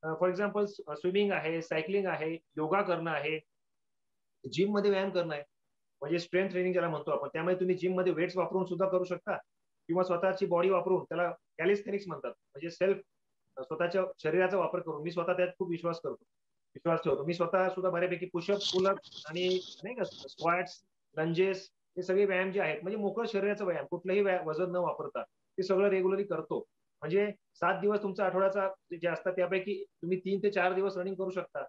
फॉर एक्झाम्पल स्विमिंग आहे, सायकलिंग आहे, योगा करणं आहे, जिम मध्ये व्यायाम करणं आहे, म्हणजे स्ट्रेंथ ट्रेनिंग ज्याला म्हणतो आपण. त्यामुळे तुम्ही जिम मध्ये वेट्स वापरून सुद्धा करू शकता किंवा स्वतःची बॉडी वापरून, त्याला कॅलिस्थेनिक्स म्हणतात, म्हणजे सेल्फ स्वतःच्या शरीराचा वापर करून. मी स्वतः त्यात खूप विश्वास ठेवतो. मी स्वतः सुद्धा बऱ्यापैकी पुशअप, पुलअप आणि नाही का स्क्वॅट्स, लंजेस, हे सगळे व्यायाम जे आहेत म्हणजे मोकळं शरीराचा व्यायाम, कुठलंही वजन न वापरता ते सगळं रेग्युलरली करतो. म्हणजे 7 दिवस तुमचा आठवड्याचा जे असतात त्यापैकी तुम्ही 3 ते 4 दिवस रनिंग करू शकता.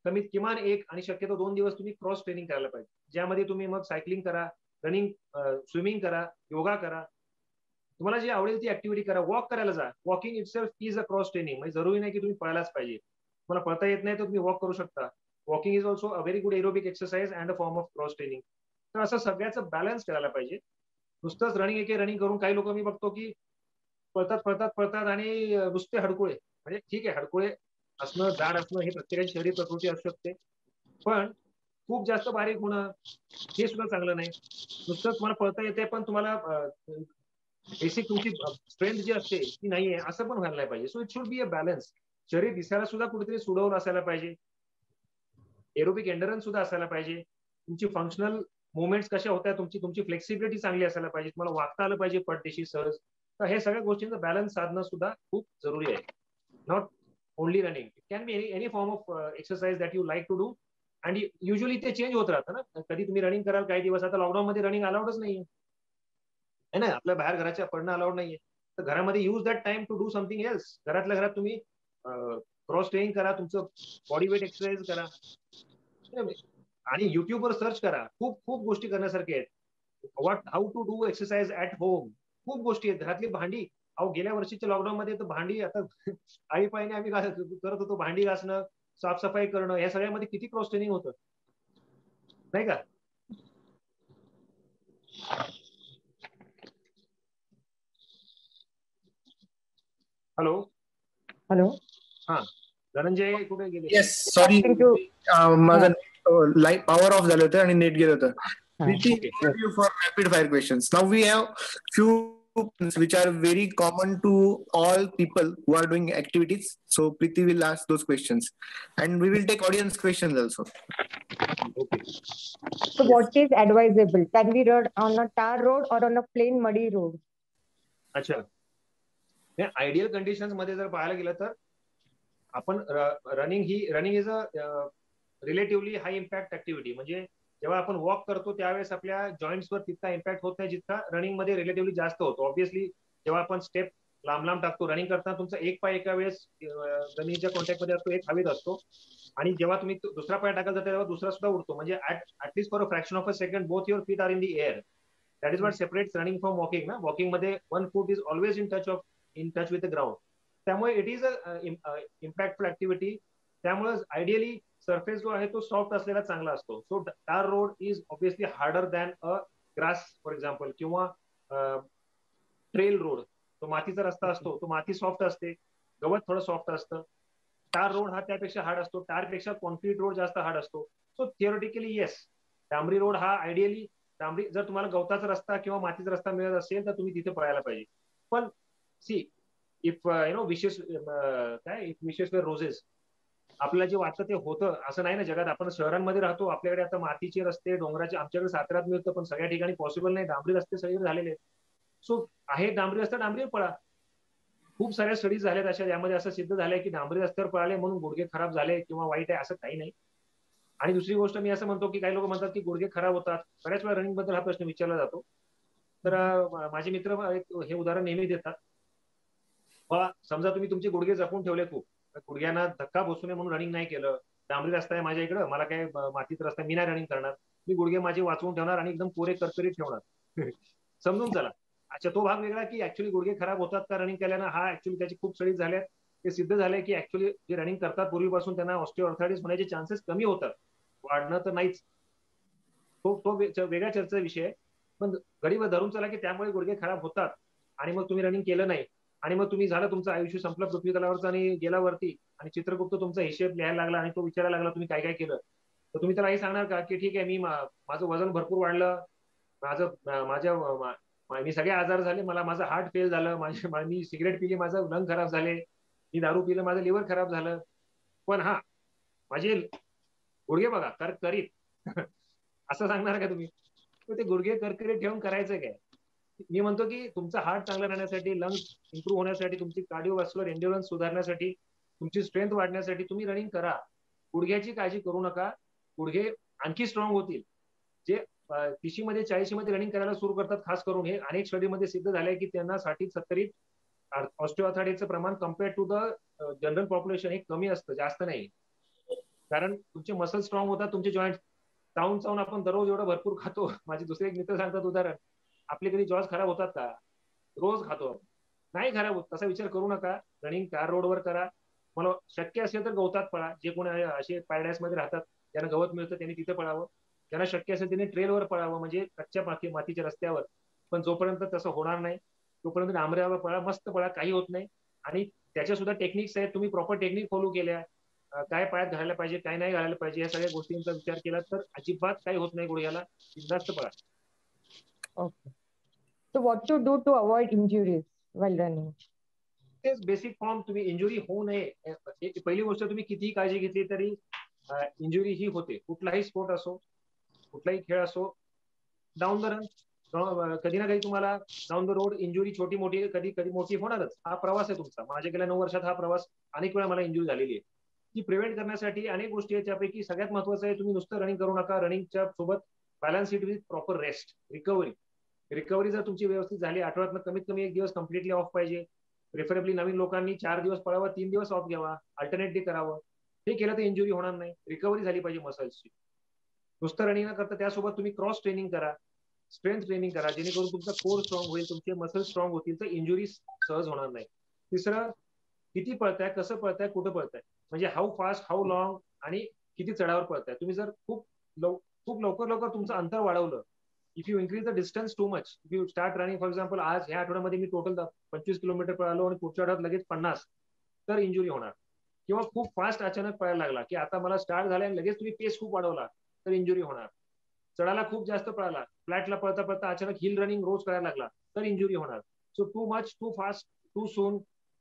कमीत किमान 1 आणि शक्यतो 2 दिवस तुम्ही क्रॉस ट्रेनिंग करायला पाहिजे, ज्यामध्ये तुम्ही मग सायकलिंग करा, रनिंग, स्विमिंग करा, योगा करा, तुम्हाला जी आवडेल ती ऍक्टिव्हिटी करा, वॉक करायला जा. Walking itself is a cross training. म्हणजे जरुरी नाही की तुम्ही पळायलाच पाहिजे. तुम्हाला पळता येत नाही तर तुम्ही वॉक करू शकता. Walking is also a very good aerobic exercise and a form of cross training. तर असं सगळ्याचं बॅलन्स करायला पाहिजे. नुसतंच रनिंग करून काही लोक मी बघतो की पळतात आणि नुसते हडकुळे. म्हणजे ठीक आहे, हडकुळे असणं, जाड असणं हे प्रत्येकाची शरीर प्रकृती असू शकते, पण खूप जास्त बारीक होणं हे सुद्धा चांगलं नाही. नुसतं तुम्हाला पळता येते पण तुम्हाला बेसिक तुमची स्ट्रेंथ जी असते ती नाहीये, असं पण व्हायला नाही पाहिजे. So it should be a balance. शरीर दिसायला सुद्धा कुठेतरी सुडवून असायला पाहिजे, एरोबिक एंडरन्स सुद्धा असायला पाहिजे, तुमची फंक्शनल मुवमेंट्स कशा होत्या, तुमची तुमची फ्लेक्सिबिलिटी चांगली असायला पाहिजे, तुम्हाला वागता आलं पाहिजे पटदिशी सहज. तर हे सगळ्या गोष्टींचं बॅलन्स साधणं सुद्धा खूप जरुरी आहे. Not only running, it can be any form of exercise that you like to do. आणि युजली ते चेंज होत राहतं ना. कधी तुम्ही रनिंग कराल काही दिवस, आता लॉकडाऊन मध्ये रनिंग अलाउडच नाहीये है ना, आपल्या बाहेर घराच्या पडणं अलाउड नाहीये, तर घरामध्ये use that time to do something else. घरातल्या घरात तुम्ही क्रॉस ट्रेनिंग करा, तुमचं बॉडी वेट एक्सरसाइज करा आणि युट्यूबवर सर्च करा. खूप खूप गोष्टी करण्यासारख्या आहेत. How to do exercise at home. खूप गोष्टी आहेत. घरातली भांडी, अहो गेल्या वर्षीच्या लॉकडाऊन मध्ये तर भांडी आता आळीपाळीने आम्ही करत होतो. भांडी घासणं, साफसफाई करणं, या सगळ्यामध्ये किती क्रॉस ट्रेनिंग होतं नाही का. Hello hello. हा, धनंजय कुठे गेले? येस, सॉरी, माझं लाईट पॉवर ऑफ झालं होतं आणि नेट गेलं होतं. Preeti, you for rapid fire questions. Now we have few which are very common to all people who are doing activities. So Preeti will ask those questions, and we will take audience questions also. Okay. So what is advisable? Can we run on a tar road or on a plain muddy road? अच्छा, ideal conditions मध्ये जर पाहायला गेलं तर आपण running is a relatively high impact activity. म्हणजे जेव्हा आपण वॉक करतो त्यावेळेस आपल्या जॉईंट्सवर तितका इम्पॅक्ट होत नाही जितका रनिंग मध्ये रिलेटिव्हली जास्त होतो. ऑब्व्हियसली जेव्हा आपण स्टेप लांब टाकतो रनिंग करताना, तुमचा एक पाय एका वेळेस जमिनीच्या कॉन्टॅक्ट मध्ये असतो, एक हवेत असतो, आणि जेव्हा तुम्ही दुसरा पाय टाकायला जाता तेव्हा दुसरा सुद्धा उडतो. म्हणजे at least for a fraction of a second both your feet are in the air. That is what separates running from walking ना. वॉकिंग मध्ये one foot is always in touch with the ground. त्यामुळे it is a impactful activity. त्यामुळे ideally surface जो आहे तो soft असलेला चांगला असतो. So tar road is obviously harder than a grass for example, किंवा ट्रेल रोड, तो मातीचा रस्ता असतो, तो माती सॉफ्ट असते, गवत थोडं सॉफ्ट असतं. टार रोड हा त्यापेक्षा हार्ड असतो. टारपेक्षा कॉन्क्रीट रोड जास्त हार्ड असतो. सो थिओरिटिकली येस, डांबरी रोड हा आयडियली डांबरी जर तुम्हाला गवताचा रस्ता किंवा मातीचा रस्ता मिळत असेल तर तुम्ही तिथे पळायला पाहिजे. पण सी इफ विशेष काय इफ विशेष रोजेस आपल्याला जे वाटतं ते होतं असं नाही ना जगात. आपण शहरांमध्ये राहतो, आपल्याकडे आता मातीचे रस्ते डोंगराचे आमच्याकडे साताऱ्यात मिळतं, पण सगळ्या ठिकाणी पॉसिबल नाही. डांबरी रस्ते सगळीकडे झालेले आहेत. सो आहे डांबरी रस्ता डांबरीवर पळा. खूप साऱ्या स्टडीज झाल्यात अशा यामध्ये असं सिद्ध झालंय की डांबरी रस्त्यावर पळाले म्हणून गुडघे खराब झाले किंवा वाईट आहे असं काही नाही. आणि दुसरी गोष्ट मी असं म्हणतो की काही लोक म्हणतात की गुडघे खराब होतात. बऱ्याच वेळा रनिंग बद्दल हा प्रश्न विचारला जातो. तर माझे मित्र हे उदाहरण नेहमी देतात. समजा तुम्ही तुमचे गुडघे जपून ठेवले खूप, गुडघ्यांना धक्का बसू नये म्हणून रनिंग नाही केलं. डांबरी रस्ता आहे माझ्या इकडं, मला काय मातीचा रस्ता, मी नाही रनिंग करणार. मी गुडघे माझे वाचवून ठेवणार आणि एकदम कोरे करकरीत ठेवणार. समजून चला. अच्छा, तो भाग वेगळा की ऍक्च्युली गुडघे खराब होतात का रनिंग केल्यानं, हा ऍक्च्युली त्याची खूप स्टडीज झाल्यात. ते सिद्ध झालंय की ऍक्च्युली जे रनिंग करतात पूर्वीपासून त्यांना ऑस्टिओआर्थरायटिस होण्याचे चान्सेस कमी होतात, वाढणं तर नाहीच. तो वेगळ्या चर्चेचा विषय आहे. पण गडीवर धरून चला की त्यामुळे गुडघे खराब होतात आणि मग तुम्ही रनिंग केलं नाही आणि मग तुम्ही झालं तुमचं आयुष्य संपलं पृथ्वी तलावरचं आणि गेला वरती आणि चित्रगुप्त तुमचा हिशेब लिहायला लागला आणि तो विचारायला लागला तुम्ही काय काय केलं, तर तुम्ही त्याला हे सांगणार का की ठीक आहे मी माझं वजन भरपूर वाढलं, मी सगळे आजार झाले, माझं हार्ट फेल झालं, मी सिगरेट पिली माझं लंग खराब झाले, मी दारू पिलं माझं लिव्हर खराब झालं, पण हा माझे गुडघे बघा करकरीत. असं सांगणार का तुम्ही? ते गुडघे करकरीत ठेवून करायचं काय? मी म्हणतो की तुमचा हार्ट चांगला राहण्यासाठी, लंग्स इम्प्रूव्ह होण्यासाठी, तुमची कार्डिओव्हॅस्क्युलर एन्ड्युरन्स सुधारण्यासाठी, तुमची स्ट्रेंथ वाढण्यासाठी तुम्ही रनिंग करा. गुडघ्याची काळजी करू नका. गुडघे आणखी स्ट्रॉंग होतील. जे 30 मध्ये 40 मध्ये रनिंग करायला सुरू करतात, खास करून हे अनेक स्टडीमध्ये सिद्ध झालंय की त्यांना 60-70 ऑस्टिओआर्थरायटिसचं प्रमाण compare to the general population हे कमी असतं, जास्त नाही. कारण तुमचे मसल स्ट्रॉंग होतात, तुमचे जॉईंट चावून चावून आपण दररोज एवढं भरपूर खातो. माझे दुसरे एक मित्र सांगतात उदाहरण, आपले कधी जॉज खराब होतात का? रोज खातो. नाही खराब होत, तसा विचार करू नका. रनिंग कार रोडवर करा. मला शक्य असेल तर गवतात पळा. जे कोणी असे पॅराडाईस मध्ये राहतात त्यांना गवत मिळतं त्यांनी तिथे पळावं. त्यांना शक्य असेल त्यांनी ट्रेलवर पळावं, म्हणजे कच्च्या मातीच्या रस्त्यावर. पण जोपर्यंत तसं होणार नाही तोपर्यंत डांबऱ्यावर पळा, मस्त पळा, काही होत नाही. आणि त्याच्या सुद्धा टेक्निक्स आहेत, तुम्ही प्रॉपर टेक्निक फॉलो केल्या, काय पायात घालायला पाहिजे काय नाही घालायला पाहिजे या सगळ्या गोष्टींचा विचार केला तर अजिबात काही होत नाही गुडघ्याला. बिनधास्त पळा. Okay. So what to do to avoid injuries while running? तेच बेसिक फॉर्म, तुम्ही इंजुरी होऊ नये. पहिली गोष्ट, तुम्ही कितीही काळजी घेतली तरी इंजुरी ही होते. कुठलाही स्पोर्ट असो, कुठलाही खेळ असो, डाऊन द रन कधी ना कधी तुम्हाला डाऊन द रोड इंजुरी छोटी मोठी कधी कधी मोठी होणारच. हा प्रवास आहे तुमचा. माझ्या गेल्या 9 वर्षात हा प्रवास अनेक वेळा मला इंजुरी झालेली आहे. ती प्रिव्हेंट करण्यासाठी अनेक गोष्टी आहेत. त्यापैकी सगळ्यात महत्वाचं आहे, तुम्ही नुसतं रनिंग करू नका. रनिंगच्या सोबत balance it with proper rest, recovery जर तुमची व्यवस्थित झाली, आठवड्यात कमीत कमी 1 दिवस कम्प्लिटली ऑफ पाहिजे. प्रेफरेबली नवीन लोकांनी 4 दिवस पळावं, 3 दिवस ऑफ घ्यावा, अल्टरनेटली करावं. हे केलं तर इंजुरी होणार नाही. रिकव्हरी झाली पाहिजे मसल्सची. नुसतं रनिंग न करता त्यासोबत तुम्ही क्रॉस ट्रेनिंग करा, स्ट्रेंथ ट्रेनिंग करा, जेणेकरून तुमचा कोर स्ट्रॉंग होईल, तुमचे मसल स्ट्रॉंग होतील, तर इंजुरी सहज होणार नाही. तिसरं, किती पळताय, कसं पळताय, कुठं पळताय, म्हणजे हाऊ फास्ट, हाऊ लॉंग आणि किती चढावर पळताय. तुम्ही जर खूप लवकर लवकर तुमचं अंतर वाढवलं, if you increase the distance too much, if you start running, for example आज ह्या आठवड्यामध्ये मी टोटल 25 किलोमीटर पळालो आणि पुढच्या आठवड्यात लगेच 50, तर इंजुरी होणार. किंवा खूप फास्ट अचानक पळायला लागला की आता मला स्टार्ट झालाय आणि लगेच तुम्ही पेस खूप वाढवला, तर इंजुरी होणार. चढायला खूप जास्त पळाला, फ्लॅटला पळता पळता अचानक हिल रनिंग रोज करायला लागला, तर इंजुरी होणार. So too much, too fast, too soon,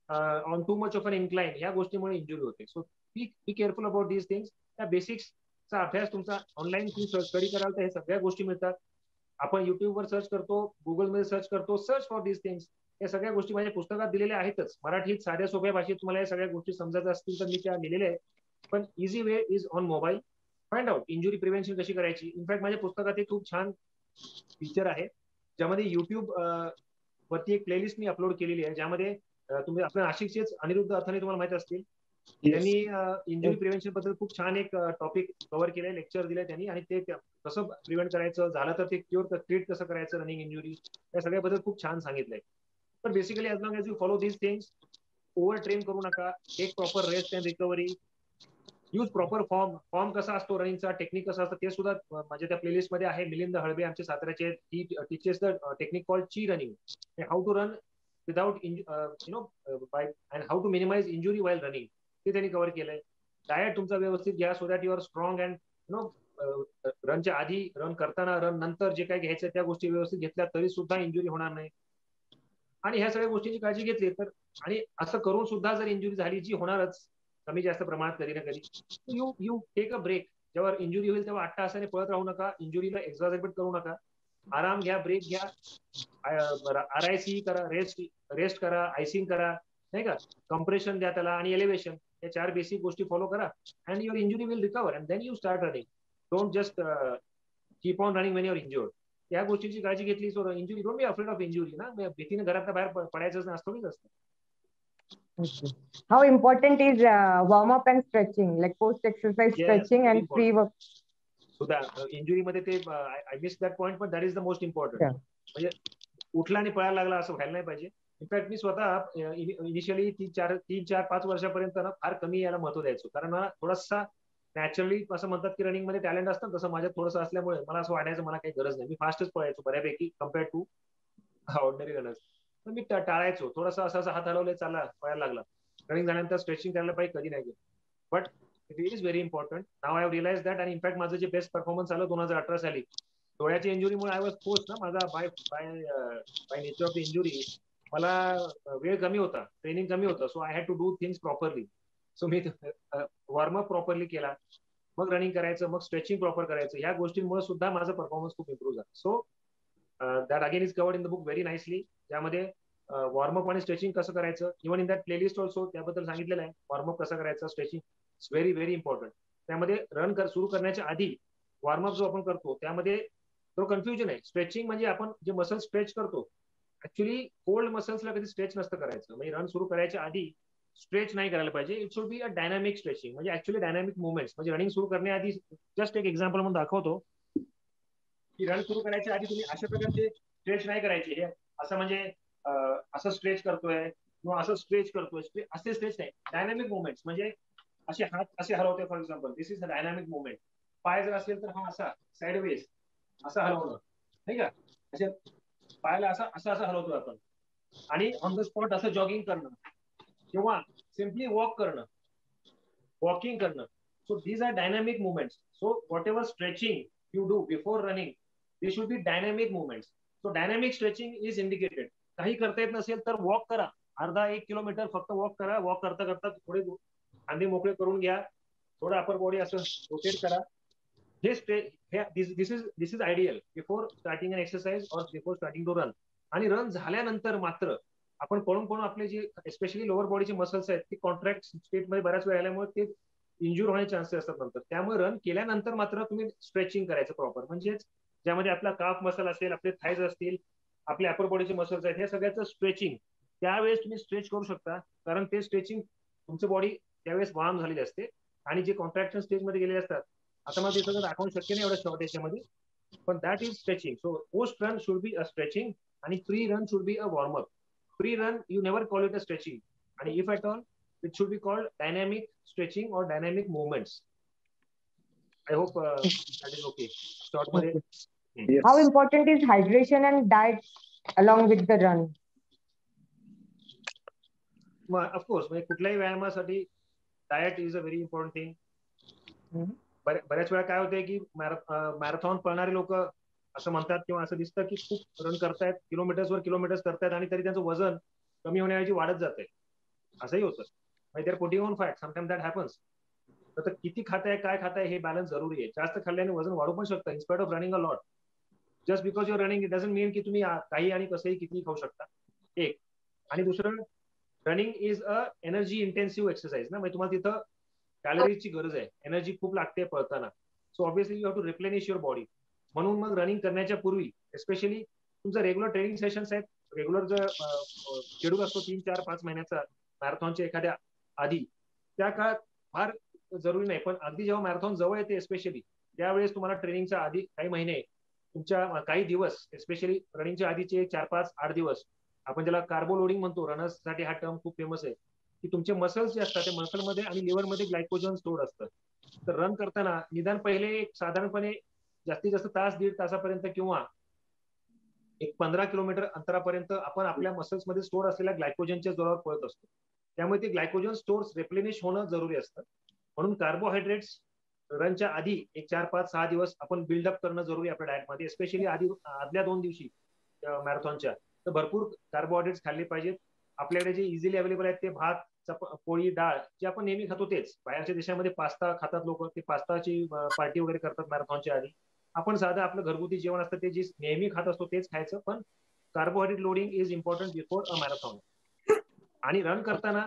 on too much of an incline, या गोष्टीमुळे इंजुरी होते. So be careful about these things. त्या बेसिक्सचा अभ्यास तुमचा ऑनलाईन तुम्ही स्टडी कराल तर हे सगळ्या गोष्टी मिळतात. आपण युट्यूबवर सर्च करतो, गुगलमध्ये सर्च करतो, सर्च फॉर दीज थिंग्स. या सगळ्या गोष्टी माझ्या पुस्तकात दिलेल्या आहेतच. मराठीत साध्या सोप्या भाषेत तुम्हाला या सगळ्या गोष्टी समजायच्या असतील तर मी त्या लिहिलेल्या आहेत. पण easy way is on mobile. Find out injury prevention कशी करायची. इनफॅक्ट माझ्या पुस्तकात एक खूप छान फीचर आहे, ज्यामध्ये युट्यूब वरती एक प्लेलिस्ट मी अपलोड केलेली आहे, ज्यामध्ये तुम्ही आपल्या नाशिकचेच अनिरुद्ध अथाने तुम्हाला माहित असतील, त्यांनी इंजुरी प्रिव्हेन्शन बद्दल खूप छान एक टॉपिक कव्हर केलंय, लेक्चर दिलंय त्यांनी, आणि ते कसं प्रिव्हेंट करायचं, झालं तर ते ट्रीट कसं करायचं रनिंग इंजुरी, या सगळ्याबद्दल खूप छान सांगितलंय. तर basically as long as you follow these things, over train करू नका, take proper rest and recovery, use proper form कसा असतो रनिंगचा, टेक्निक कसं असतं ते सुद्धा माझ्या त्या प्लेलिस्ट मध्ये आहे. मिलिंद हळबे आमचे साताऱ्याचे, he teaches the technique called chi running, how to run without by and how to minimise injury while running, ते त्यांनी कव्हर केलंय. डायट तुमचा व्यवस्थित घ्या, so that you are strong and रनच्या आधी, रन करताना, रन नंतर जे काही घ्यायचं त्या गोष्टी व्यवस्थित घेतल्या तरी सुद्धा इंजुरी होणार नाही. आणि ह्या सगळ्या गोष्टींची काळजी घेतली तर, आणि असं करून सुद्धा जर इंजुरी झाली, जी होणारच कमी जास्त प्रमाणात कधी ना कधी, यू टेक अ ब्रेक. जेव्हा इंजुरी होईल तेव्हा 8 तासाने पळत राहू नका, इंजुरीला एक्झॉजरेट करू नका, आराम घ्या, ब्रेक घ्या, RIC करा, रेस्ट करा, आयसिंग करा, नाही का, कम्प्रेशन द्या त्याला आणि एलिव्हेशन, या 4 बेसिक गोष्टी फॉलो करा and your injury will recover and then you start running. Don't just keep on running when you are injured. त्या गोष्टीची काळजी घेतली so injury, don't be afraid of injury ना, भीतीने घरात बाहेर पडायचं नसतं. How important is warm up and stretching, like post exercise stretching and pre work? सुद्धा इंजुरी मध्ये ते आय मिस दॅट पॉइंट, पण that is the most important. म्हणजे उठला आणि पळायला लागला असं व्हायला नाही पाहिजे. इनफॅक्ट मी स्वतः इनिशियली 3-4-5 वर्षापर्यंत ना फार कमी याला महत्व द्यायचो, कारण मला थोडासा नॅचरली असं म्हणतात की रनिंग मध्ये टॅलेंट असतं, तसं माझ्यात थोडंसं असल्यामुळे मला असं वाटायचं मला काही गरज नाही, मी फास्टच पळायचो बऱ्यापैकी कम्पेअर्ड टू ऑर्डिनरी रनर्स. तर मी टाळायचो, थोडासा असा हात हलवले चालला पळायला लागला, रनिंग झाल्यानंतर स्ट्रेचिंग करायला पाहिजे, कधी नाही. But it is very important. Now I have realise that. आणि इनफॅक्ट माझं जे बेस्ट परफॉर्मन्स आलं 2018 साली, डोळ्याच्या इंजुरीमुळे आय वॉज फोर्स्ड ना, माझा by nature of the injury मला वेळ कमी होता, ट्रेनिंग कमी होतं, so I had to do things properly. So मी वॉर्मअप प्रॉपरली केला, मग रनिंग करायचं, मग स्ट्रेचिंग प्रॉपर करायचं, या गोष्टींमुळे सुद्धा माझं परफॉर्मन्स खूप इम्प्रूव्ह झाला. So that again is covered in the book very nicely, ज्यामध्ये वॉर्मअप आणि स्ट्रेचिंग कसं करायचं, even in that playlist also त्याबद्दल सांगितलेलं आहे. वॉर्मअप कसं करायचं, stretching it's very very important. त्यामध्ये रन सुरू करण्याच्या आधी वॉर्मअप जो आपण करतो त्यामध्ये तो कन्फ्युजन आहे. स्ट्रेचिंग म्हणजे आपण जे मसल स्ट्रेच करतो, ऍक्च्युली कोल्ड मसल्सला कधी स्ट्रेच नसतं करायचं. म्हणजे रन सुरू करायच्या आधी स्ट्रेच नाही करायला पाहिजे. It should be a dynamic stretching, म्हणजे ऍक्च्युली डायनामिक मुवमेंट्स. म्हणजे रनिंग सुरू करण्याआधी जस्ट एक एक्झाम्पल म्हणून दाखवतो की रन सुरू करायच्या आधी तुम्ही अशा प्रकारचे स्ट्रेच नाही करायचे. हे असं म्हणजे असं स्ट्रेच करतोय किंवा असं स्ट्रेच करतोय, असे स्ट्रेच नाही. डायनामिक मुवमेंट्स म्हणजे असे हात असे हलवते, for example this is a dynamic movement. पाय जर असेल तर हा असा साइडवेज असं हलवणं, नाही का, असे पायाला असं असं असं हलवतोय आपण, आणि ऑन द स्पॉट असं जॉगिंग करणं किंवा सिम्पली वॉक करणं, वॉकिंग करणं. So these are dynamic movements. So whatever stretching you do before running, they should be dynamic movements. So dynamic stretching is indicated. काही करता येत नसेल तर वॉक करा, अर्धा 1 किलोमीटर फक्त वॉक करा. वॉक करता करता थोडे खांदे मोकळे करून घ्या, थोडं अपर बॉडी असं रोटेट करा. This is ideal before starting an exercise or before starting to run. आणि रन झाल्यानंतर मात्र आपण पळून आपले जे स्पेशली लोअर बॉडीचे मसल्स आहेत ते कॉन्ट्रॅक्ट स्टेटमध्ये बऱ्याच वेळ आल्यामुळे ते इंज्युअर होण्याचे चान्सेस असतात नंतर. त्यामुळे रन केल्यानंतर मात्र तुम्ही स्ट्रेचिंग करायचं प्रॉपर, म्हणजेच ज्यामध्ये आपला काफ मसल असेल, आपले थाईज असतील, आपले अपर बॉडीचे मसल्स आहेत, हे सगळ्याचं स्ट्रेचिंग त्यावेळेस तुम्ही स्ट्रेच करू शकता, कारण ते स्ट्रेचिंग तुमची बॉडी त्यावेळेस वार्म झालेली असते आणि जे कॉन्ट्रॅक्शन स्टेजमध्ये गेलेले असतात. आता मला ते सगळं दाखवणं शक्य नाही एवढ्या शॉर्ट याच्यामध्ये, पण that is stretching. So post run should be a stretching आणि pre run should be a warm up. Pre run you never call it a stretching, आणि if at all it should be called dynamic stretching or dynamic movements. I hope that is okay. Short मध्ये. Yes. How important is hydration and diet along with the run? Of course, म्हणजे कुठल्याही व्यायामासाठी diet is a very important thing. बऱ्याच वेळा काय होतंय की marathon पळणारे लोक असं म्हणतात किंवा असं दिसतं की खूप रन करतायत, किलोमीटर्सवर किलोमीटर्स करतायत, आणि तरी त्यांचं वजन कमी होण्याऐवजी वाढत जाते. असंही होतं. म्हणजे they're putting on fat, sometimes that happens. तर किती खाताय, काय खाताय, हे बॅलन्स जरुरी आहे. जास्त खाल्ल्याने वजन वाढू पण शकतं in spite of running a lot. Just because your running it doesn't mean की तुम्ही काही आणि कसंही कितीही खाऊ शकता. एक. आणि दुसरं, running is a energy intensive exercise ना, म्हणजे तुम्हाला तिथं कॅलरीजची गरज आहे, एनर्जी खूप लागते पळताना. So obviously you have to replenish your body. म्हणून मग रनिंग करण्याच्या पूर्वी एस्पेशली तुमचं रेग्युलर ट्रेनिंग सेशन्स आहेत, रेग्युलर जर शेड्यूल असतो 3-4-5 महिन्याचा मॅरेथॉनच्या एखाद्या आधी, त्या काळात फार जरुरी नाही, पण अगदी जेव्हा मॅरेथॉन जवळ येते एस्पेशली त्यावेळेस तुम्हाला ट्रेनिंगच्या आधी काही महिने, तुमच्या काही दिवस, एस्पेशली रनिंगच्या आधीचे 4-5-8 दिवस, आपण ज्याला कार्बो लोडिंग म्हणतो, रनर्स साठी हा टर्म खूप फेमस आहे, की तुमचे मसल्स जे असतात त्या मसलमध्ये आणि लिव्हरमध्ये ग्लायकोजन स्टोअर असतं. तर रन करताना निदान पहिले साधारणपणे जास्तीत जास्त तास, 1.5 तासापर्यंत किंवा एक 15 किलोमीटर अंतरापर्यंत आपण आपल्या मसल्समध्ये स्टोअर असलेल्या ग्लायकोजनच्या जोरावर पळत असतो. त्यामुळे ते ग्लायकोजन स्टोअर्स रिप्लेनिश होणं जरुरी असतं. म्हणून कार्बोहायड्रेट्स रनच्या आधी एक 4, 5, 6 दिवस आपण बिल्डअप करणं जरुरी आहे आपल्या डाएटमध्ये, स्पेशली आदल्या 2 दिवशी मॅरेथॉनच्या. तर भरपूर कार्बोहायड्रेट्स खाल्ले पाहिजेत. आपल्याकडे जे इझिली अवेलेबल आहेत ते भात, पोळी, डाळ जे आपण नेहमी खातो तेच. बाहेरच्या देशामध्ये पास्ता खातात लोक, ते पास्ताची पार्टी वगैरे करतात मॅरेथॉनच्या आधी. आपण साधं आपलं घरगुती जेवण असतं ते जे नेहमी खात असतो तेच खायचं, पण carbohydrate loading is important before a marathon. आणि रन करताना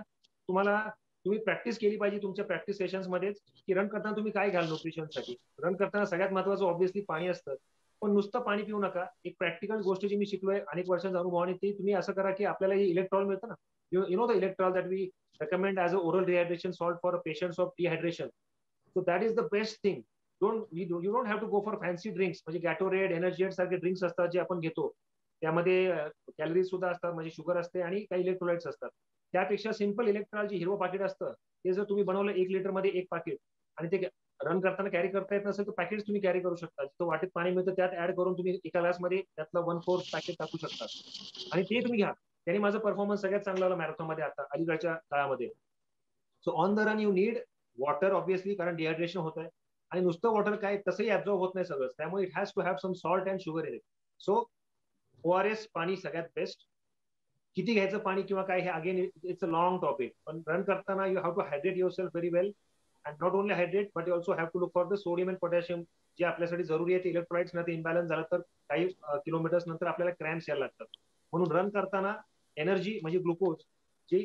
तुम्ही प्रॅक्टिस केली पाहिजे तुमच्या प्रॅक्टिस सेशन्स मध्येच, की रन करताना तुम्ही काय घ्याल न्यूट्रिशनसाठी. रन करताना सगळ्यात महत्वाचं ऑब्व्हियसली पाणी असतं, पण नुसतं पाणी पिऊ नका. एक प्रॅक्टिकल गोष्ट जी मी शिकलोय अनेक वर्षांचा अनुभवाने, ती तुम्ही असं करा की आपल्याला हे इलेक्ट्रॉल मिळतं ना, you know the Electral that we recommend as a oral rehydration salt for patients of dehydration. So that is the best thing. You don't have to go for fancy drinks, म्हणजे Gatorade, Energy सारखे drinks असतात जे आपण घेतो, त्यामध्ये calories सुद्धा असतात, म्हणजे शुगर असते आणि काही इलेक्ट्रोलाइट्स असतात. त्यापेक्षा सिंपल इलेक्ट्रॉल जे हिरवं पाकिट असतं ते जर तुम्ही बनवलं 1 लिटर मध्ये 1 पाकिट, आणि ते रन करताना कॅरी करता येत नसेल तर पॅकेट तुम्ही कॅरी करू शकता. जिथं वाटेत पाणी मिळतं त्यात ऍड करून तुम्ही एका ग्लासमध्ये त्यातलं 1/4 पॅकेट टाकू शकता आणि ते तुम्ही घ्या. त्याने माझा परफॉर्मन्स सगळ्यात चांगला आला मॅरेथॉन मध्ये आता अलीकडच्या काळामध्ये. So on the run you need water obviously, कारण डिहायड्रेशन होत आहे, आणि नुसतं वॉटर काय तसंही ऍब्झॉर्ब होत नाही सगळं, त्यामुळे it has to have some salt and sugar in it. So ORS पाणी सगळ्यात बेस्ट. किती घ्यायचं पाणी किंवा काय हे again it's a long topic, पण रन करताना you have to hydrate yourself very well, and not only hydrate but you also have to look for the sodium and potassium, जे आपल्यासाठी जरुरी आहे. इलेक्ट्रोलाइट्स मध्ये इम्बॅलन्स झालं तर काही किलोमीटर्स नंतर आपल्याला क्रॅम्प्स यायला लागतात. म्हणून रन करताना एनर्जी म्हणजे ग्लुकोज जी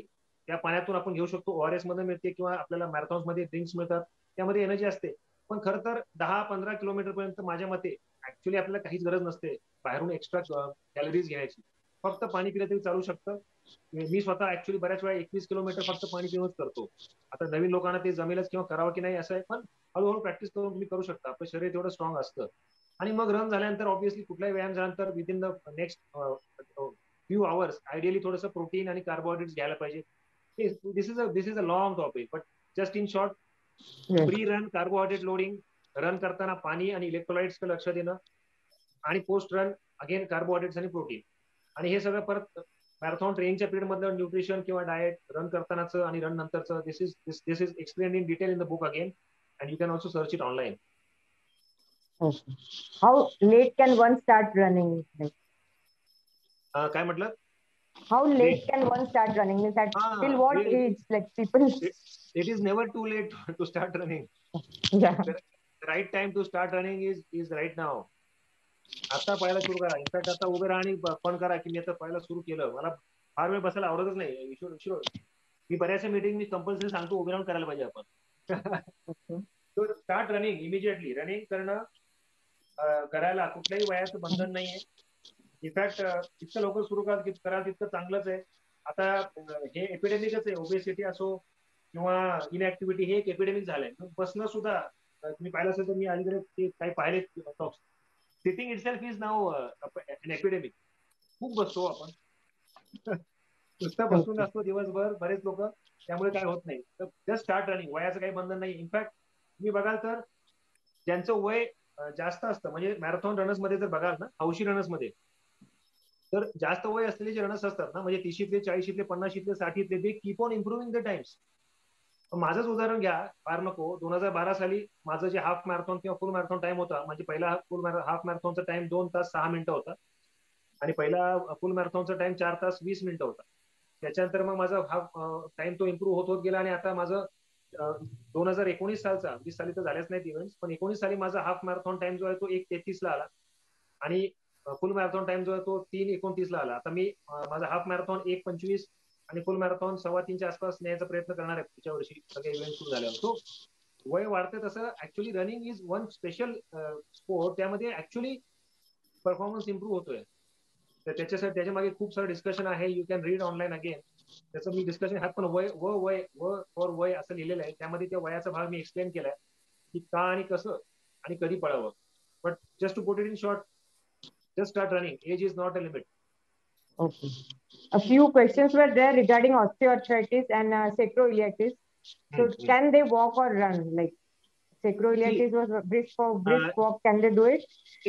त्या पाण्यातून आपण घेऊ शकतो, ORS मध्ये मिळते किंवा आपल्याला मॅरेथॉन्स मध्ये ड्रिंक्स मिळतात, त्यामध्ये एनर्जी असते. पण खरं तर 10-15 किलोमीटर पर्यंत माझ्या मते ऍक्च्युली आपल्याला काहीच गरज नसते बाहेरून एक्स्ट्रा कॅलरीज घ्यायची. फक्त पाणी पिलं तरी चालू शकतं. मी स्वतः ऍक्च्युली बऱ्याच वेळा 21 किलोमीटर फक्त पाणी पिऊनच करतो. आता नवीन लोकांना ते जमेलच किंवा करावं की नाही असं आहे, पण हळूहळू प्रॅक्टिस करून तुम्ही करू शकता. आपलं शरीर तेवढं स्ट्रॉंग असतं. आणि मग रन झाल्यानंतर ऑब्व्हियसली कुठलाही व्यायाम झाल्यानंतर within the next few hours ideally थोडंसं प्रोटीन आणि कार्बोहायड्रेट्स घ्यायला पाहिजे. This is a long topic, but just in short, pre run carbohydrate loading, run करताना पाणी आणि इलेक्ट्रोलाइट्स लक्ष देणं, आणि पोस्ट रन अगेन कार्बोहायड्रेट्स आणि प्रोटीन. आणि हे सगळं परत मॅरेथॉन ट्रेनिंगच्या पिरियड मधलं न्यूट्रिशन किंवा डाएट, रन करतानाचं आणि रन नंतरचं, this is explain in detail in the book again, and you can also search it online. Okay. How late can one start running? Like, काय म्हटलं? how late can one start running? Means at till what age? Like people. It is never too late to start running. Yeah. The right time to start running is right now. आता पाहायला सुरू करा. In fact आता उभे राहा आणि पण करा की मी आता पाहायला सुरू केलं. मला फार वेळ बसायला आवडतच नाही. मी बऱ्याचशा मीटिंग मी कंपल्सरी सांगतो उभे राहून करायला पाहिजे आपण. Start running immediately. रनिंग करणं करायला कुठल्याही वयाचं बंधन नाहीये. इनफॅक्ट जितकं लवकर सुरू कराल तितकं चांगलंच आहे. आता हे एपिडेमिकच आहे. ओबेसिटी असो किंवा इनऍक्टिव्हिटी, हे एक एपिडेमिक झालंय. बसणं सुद्धा तुम्ही पाहिलं असेल तर मी अलीकडे काही पाहिले talks, sitting itself is now an epidemic. खूप बसतो आपण. नुसतं बसून असतो दिवसभर बरेच लोक, त्यामुळे काय होत नाही. तर जस्ट स्टार्ट रनिंग. वयाचं काही बंधन नाही. इनफॅक्ट तुम्ही बघाल तर ज्यांचं वय जास्त असतं, म्हणजे मॅरेथॉन रनर्स मध्ये जर बघाल ना, हौशी रनर्स मध्ये, तर जास्त वय असलेले जे रनर्स असतात ना, म्हणजे 30शीतले, 40शीतले, 50शीतले, 60शीतले, they keep on improving the times. माझंच उदाहरण घ्या, फार नको. 2012 साली माझं जे हाफ मॅरेथॉन किंवा फुल मॅरेथॉन टाइम होता, म्हणजे पहिला हाफ मॅरेथॉनचा टाइम 2 तास 6 मिनिटं होता, आणि पहिला फुल मॅरेथॉनचा टाइम 4 तास 20 मिनिटं होता. त्याच्यानंतर मग माझा हाफ टाइम तो इम्प्रूव्ह होत गेला, आणि आता माझं 2019 सालचा, 20 साली तर झाल्याच नाही इव्हेंट्स, पण 19 साली माझा हाफ मॅरेथॉन टाइम जो आहे तो 1:33 ला आला, आणि फुल मॅरेथॉन टाइम जो आहे तो 3:29 ला आला. आता मी माझा हाफ मॅरेथॉन 1:25 आणि फुल मॅरेथॉन 3:15 आसपास न्यायचा प्रयत्न करणार आहे पुढच्या वर्षी सगळे इव्हेंट सुरू झाल्यावर. सो वय वाढते तसं actually running is one special sport, त्यामध्ये ऍक्च्युली परफॉर्मन्स इम्प्रूव्ह होतोय. तर त्याच्या मागे खूप सारं डिस्कशन आहे. You can read online again. त्याचं मी डिस्कशन ह्यात पण वय असं लिहिलेलं आहे. त्यामध्ये त्या वयाचा भाग मी एक्सप्लेन केलाय की का आणि कसं आणि कधी पळावं. But just to put it in short, just start running. Age is not a limit. Okay. A few questions were there regarding osteoarthritis and sacroiliitis. So can they walk or run? Like sacroiliitis was brisk walk. Can they do it?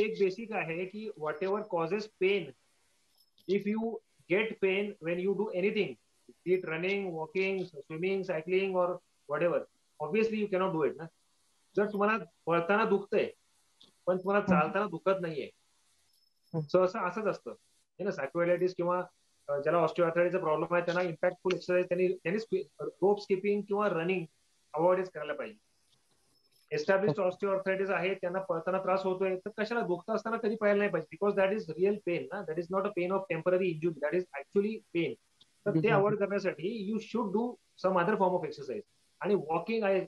एक basic आहे की whatever causes pain, if you get pain when you do anything, be it running, walking, swimming, cycling or whatever, obviously you cannot do it. Na? जर तुम्हाला पळताना दुखतंय पण तुम्हाला चालताना दुखत नाहीये, सहसा असंच असतं ना. सॅक्रोइलायटिस किंवा ज्याला ऑस्टिओआर्थरायटिसचा प्रॉब्लेम आहे त्यांना इम्पॅक्टफुल एक्सरसाइज त्यांनी रोप स्किपिंग किंवा रनिंग अवॉइडच करायला पाहिजे. एस्टॅब्लिश्ड ऑस्टिओआर्थरायटिस आहे त्यांना पळताना त्रास होतोय तर कशाला दुखत असताना कधी पळायला नाही पाहिजे, because that is real pain ना. That is not a pain of temporary injury, that is actually pain. तर ते अवॉइड करण्यासाठी you should do some other form of exercise. आणि walking I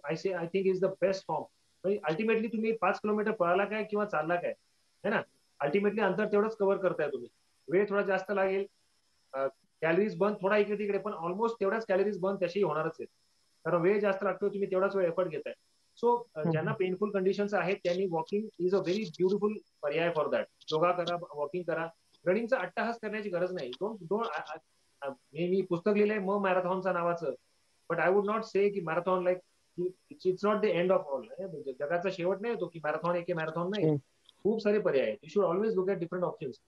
think is the best form. म्हणजे ultimately तुम्ही 5 kilometre पळाला काय किंवा चालला काय है ना, अल्टिमेटली अंतर तेवढंच कव्हर करताय तुम्ही. वेळ थोडा जास्त लागेल, कॅलरीज बर्न थोडा इकडे तिकडे, पण ऑलमोस्ट तेवढ्याच कॅलरीज बर्न त्याशी होणारच आहे, कारण वेळ जास्त लागतो, तुम्ही तेवढाच वेळ एफर्ट घेताय. सो ज्यांना पेनफुल कंडिशन्स आहेत त्यांनी walking is a very beautiful पर्याय फॉर दॅट. योगा करा, वॉकिंग करा. रनिंगचा अट्टाहास करण्याची गरज नाही. मी पुस्तक लिहिलंय मॅरेथॉनचा नावाचं, बट आय वुड नॉट से की marathon like it's not the end of all. जगाचा शेवट नाही तो की मॅरेथॉन एक मॅरेथॉन नाही. खूप सारे पर्याय आहेत. You should always look at different options.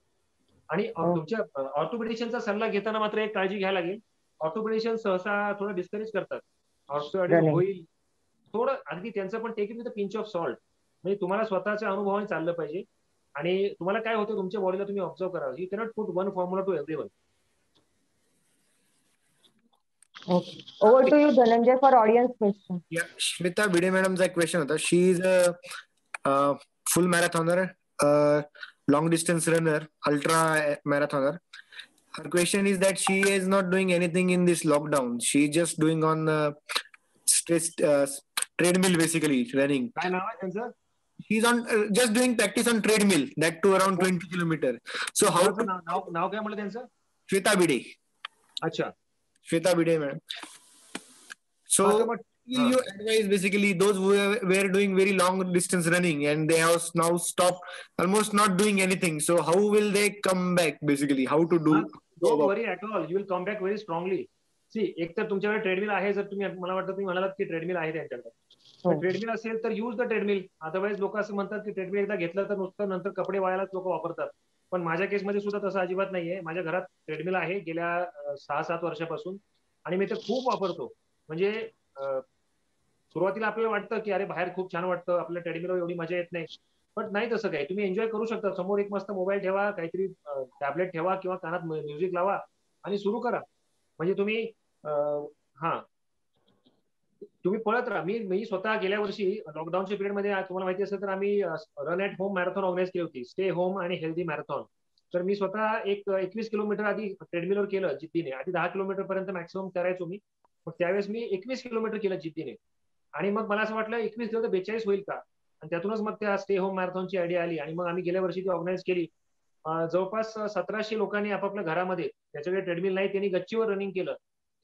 आणि तुमच्या ऑर्थोपेडिशियनचा सल्ला घेताना मात्र एक काळजी घ्यायला लागेल. ऑर्थोपेडिशियन सहसा थोडं डिस्करेज करतात. ऑर्थोपेडिक्स होईल थोडं, अगदी त्यांचं पण take it with a pinch of salt. म्हणजे तुम्हाला स्वतःच्या अनुभवाने चाललं पाहिजे. आणि तुम्हाला काय होतं तुमच्या बॉडीला तुम्ही ऑब्झर्व करा. You cannot put one formula to everyone. Okay. Over to you, Dhananjay, for audience question. Yeah, Shweta Bide madamचा एक क्वेश्चन होता. She is a full marathoner, long distance runner, ultra marathoner. Her question is that she is not doing anything in this lockdown. She is just doing on stress treadmill, basically running. काय नाव आहे त्यांचं? She's on just doing practice on treadmill, that too around 20 kilometer. So how नाव काय म्हणलं त्यांचं? Shweta Bide. अच्छा, Shweta Bide madam. So you advise basically those who were doing very long distance running and they have now stopped, almost not doing anything. So how will they come back basically? How to do? Don't worry at all. You will come back very strongly. See, एक तर तुमच्याकडे treadmill आहे. जर तुम्ही, मला वाटतं तुम्ही म्हणालात की ट्रेडमिल आहे त्यांच्याकडे, ट्रेडमिल असेल तर यूज द ट्रेडमिल. अदरवाईज लोक असं म्हणतात की ट्रेडमिल एकदा घेतलं तर नुसतं नंतर कपडे वाळायलाच लोक वापरतात. पण माझ्या केसमध्ये सुद्धा तसं अजिबात नाहीये. माझ्या घरात ट्रेडमिल आहे गेल्या 6-7 वर्षापासून आणि मी ते खूप वापरतो. म्हणजे सुरुवातीला आपल्याला वाटतं की अरे बाहेर खूप छान वाटतं, आपल्या ट्रेडमिलवर एवढी मजा येत नाही, पण नाही तसं काही. तुम्ही एन्जॉय करू शकता. समोर एक मस्त मोबाईल ठेवा, काहीतरी टॅबलेट ठेवा किंवा कानात म्युझिक लावा आणि सुरू करा. म्हणजे तुम्ही तुम्ही पळत राहा. मी स्वतः गेल्या वर्षी लॉकडाऊनच्या पिरियडमध्ये, तुम्हाला माहिती असेल तर आम्ही run at home marathon organise केली होती, स्टे होम आणि हेल्दी मॅरेथॉन. तर मी स्वतः 21 किलोमीटर आधी ट्रेडमिलवर केलं जिद्दीने. आधी 10 किलोमीटर पर्यंत मॅक्सिमम करायचो मी, मग त्यावेळेस मी 21 किलोमीटर केलं जिद्दीने. आणि मग मला असं वाटलं 21 दिवस 42 होईल का, आणि त्यातूनच मग त्या स्टे होम मॅरेथॉनची आयडिया आली. आणि मग आम्ही गेल्या वर्षी ती ऑर्गनाईज केली. जवळपास 1700 लोकांनी आपापल्या घरामध्ये, त्याच्याकडे ट्रेडमिल नाही, त्यांनी गच्चीवर रनिंग केलं.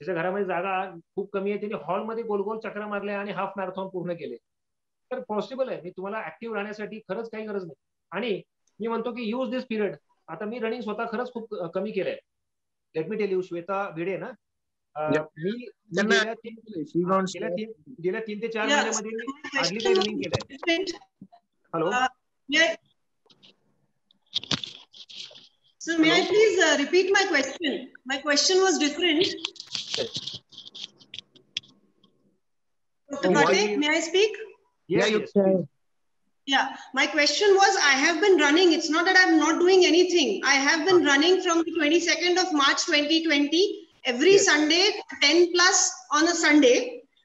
त्याच्या घरामध्ये जागा खूप कमी आहे, त्यांनी हॉलमध्ये गोल गोल चक्रा मारल्या आणि हाफ मॅरेथॉन पूर्ण केले. तर पॉसिबल आहे. मी तुम्हाला ऍक्टिव्ह राहण्यासाठी खरंच काही गरज नाही. आणि मी म्हणतो की यूज दिस पिरियड. आता मी रनिंग स्वतः खरंच खूप कमी केलंय. Let me tell you, Shweta Bhide ना, मी गेल्या 3 ते 4 महिन्यामध्ये हार्डली काही रनिंग केलंय. Hello, So may I please repeat my question? My question was different. Dr. Patek, may I speak? Yes. Yeah, my question was, I have been running. It's not that I'm not doing anything. I have been running from the 22nd of March 2020 every Sunday, 10 plus on a Sunday.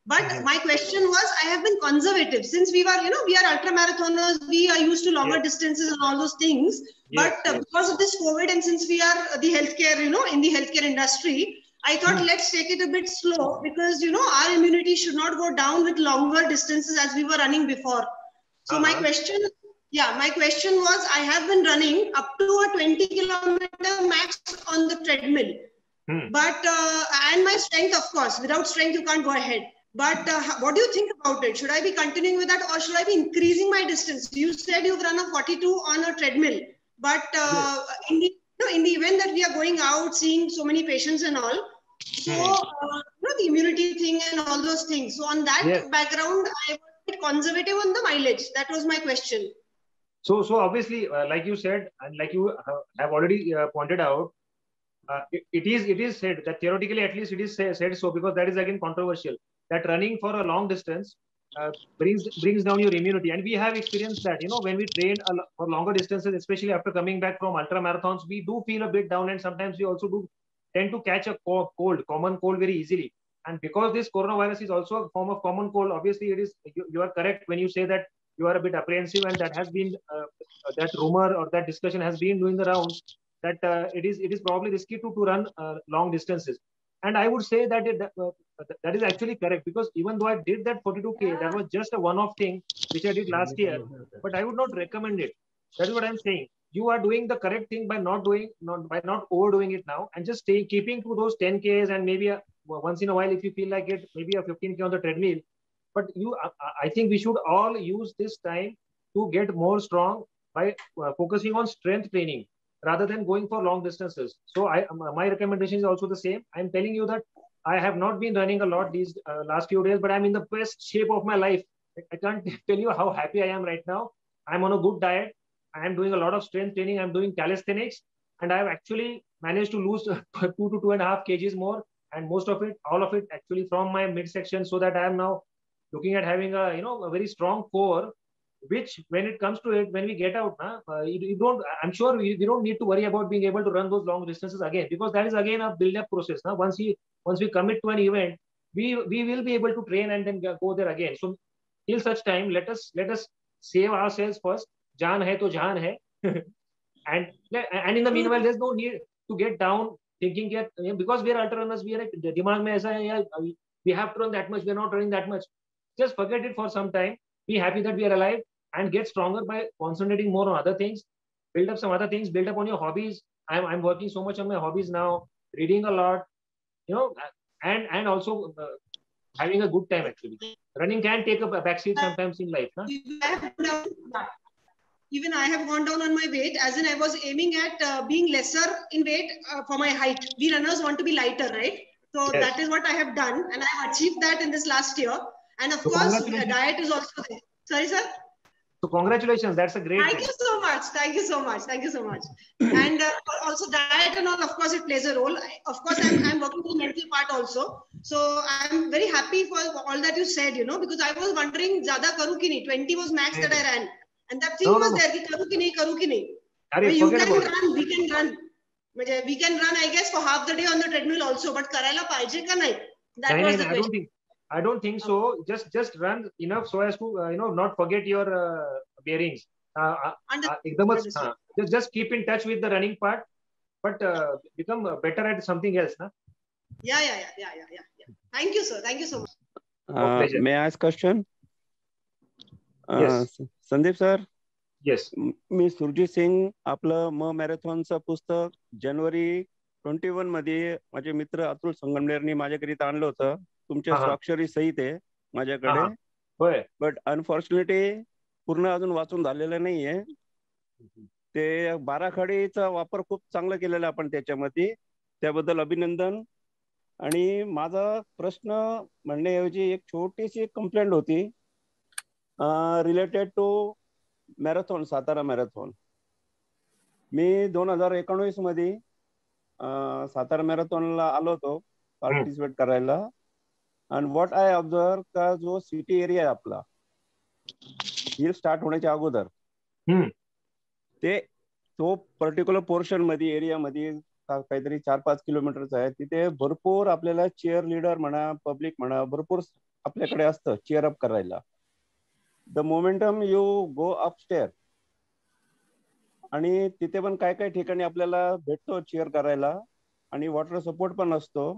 But my question was, I have been conservative since we were, we are ultra marathoners. We are used to longer distances and all those things. But because of this COVID, and since we are the healthcare, in the healthcare industry, I thought let's take it a bit slow, because, our immunity should not go down with longer distances as we were running before. So my question was, I have been running up to a 20 kilometer max on the treadmill. But, and my strength, of course, without strength, you can't go ahead. But what do you think about it? Should I be continuing with that, or should I be increasing my distance? You said you've run a 42 on a treadmill, but in the event that we are going out, seeing so many patients and all, so the immunity thing and all those things. So on that background, I was a bit conservative on the mileage. That was my question. So obviously, like you said, and like you have already pointed out, it is said that theoretically, at least it is said so, because that is again controversial, that running for a long distance brings down your immunity. And we have experienced that, when we train for longer distances, especially after coming back from ultra marathons, we do feel a bit down, and sometimes we also do tend to catch a common cold very easily. And because this coronavirus is also a form of common cold, obviously it is, you are correct when you say that you are a bit apprehensive, and that has been that rumor or that discussion has been doing the rounds, that it is probably risky to run long distances. And I would say that that is actually correct, because even though I did that 42K, that was just a one-off thing which I did last year, but I would not recommend it. That is what I'm saying. You are doing the correct thing by not overdoing it now, and just keeping to those 10Ks, and maybe once in a while, if you feel like it, maybe a 15K on the treadmill. But I think we should all use this time to get more strong by focusing on strength training rather than going for long distances. So my recommendation is also the same. I'm telling you that I have not been running a lot these last few days, but I'm in the best shape of my life. I can't tell you how happy I am right now. I'm on a good diet. I am doing a lot of strength training. I'm doing calisthenics, and I have actually managed to lose 2 to 2.5 kgs more, and all of it actually from my midsection, so that I am now looking at having a very strong core, which when it comes to it, when we get out, I'm sure we don't need to worry about being able to run those long distances again, because that is again a build-up process. Once we commit to an event, we will be able to train and then go there again. So till such time, let us save ourselves first. Jaan hai to jaan hai. and in the meanwhile, there's no need to get down thinking that because we are ultra runners, we are dimag mein aisa hai, we have to run that much, we are not running that much. Just forget it for some time. Be happy that we are alive, and get stronger by concentrating more on other things. Build up some other things. Build up on your hobbies. I'm working so much on my hobbies now. Reading a lot, and also having a good time. Actually, running can take a backseat sometimes in life. Even I have gone down on my weight, as in I was aiming at being lesser in weight for my height. We runners want to be lighter, right? So yes, that is what I have done, and I have achieved that in this last year. And of course, diet is also there. Sorry, sir? So congratulations. That's a great Thank you so much. Thank you so much. Thank you so much. And also diet and all, of course, it plays a role. Of course, I'm working on the mental part also. So I'm very happy for all that you said, because I was wondering, Zada karu ki nahi? 20 was max that I ran. And that thing was there, karu ki nahi? You can run, we can run. We can run, I guess, for half the day on the treadmill also, but karayla paije ka nahi? That was the question. I don't think so. Just run enough so as to not forget your bearings. Just keep in touch with the running part, but become better at something else. Na? Yeah. Thank you, sir. Thank you so much. May I ask question? Yes. Sandeep sir. Yes. मी सुरजीत सिंग आपलं मॅरेथॉनचं पुस्तक जानेवारी 21 मध्ये माझे मित्र अतुल संगमनेरनी माझ्याकरिता आणलं होतं. तुमच्या स्वाक्षरी सहित आहे माझ्याकडे. बट अनफॉर्च्युनेटली पूर्ण अजून वाचून झालेलं नाहीये. ते 12 खडीचा वापर खूप चांगला केलेला आपण त्याच्यामध्ये, त्याबद्दल अभिनंदन. आणि माझा प्रश्न म्हणण्याऐवजी एक छोटीशी कंप्लेंट होती related to marathon, Satara marathon. मी 2019 मध्ये सातारा मॅरेथॉनला आलो होतो पार्टिसिपेट करायला. आणि व्हॉट आय ऑब्झर्व का जो सिटी एरिया आहे आपला हिल स्टार्ट होण्याच्या अगोदर तो पर्टिक्युलर पोर्शन मध्ये एरियामध्ये काहीतरी 4-5 किलोमीटरचा आहे. तिथे भरपूर आपल्याला चेअर लीडर म्हणा, पब्लिक म्हणा, भरपूर आपल्याकडे असतं चेअर अप करायला. द मोमेंटम यू गो अपस्टेअर, आणि तिथे पण काय ठिकाणी आपल्याला भेटतो चेअर करायला, आणि वॉटर सपोर्ट पण असतो.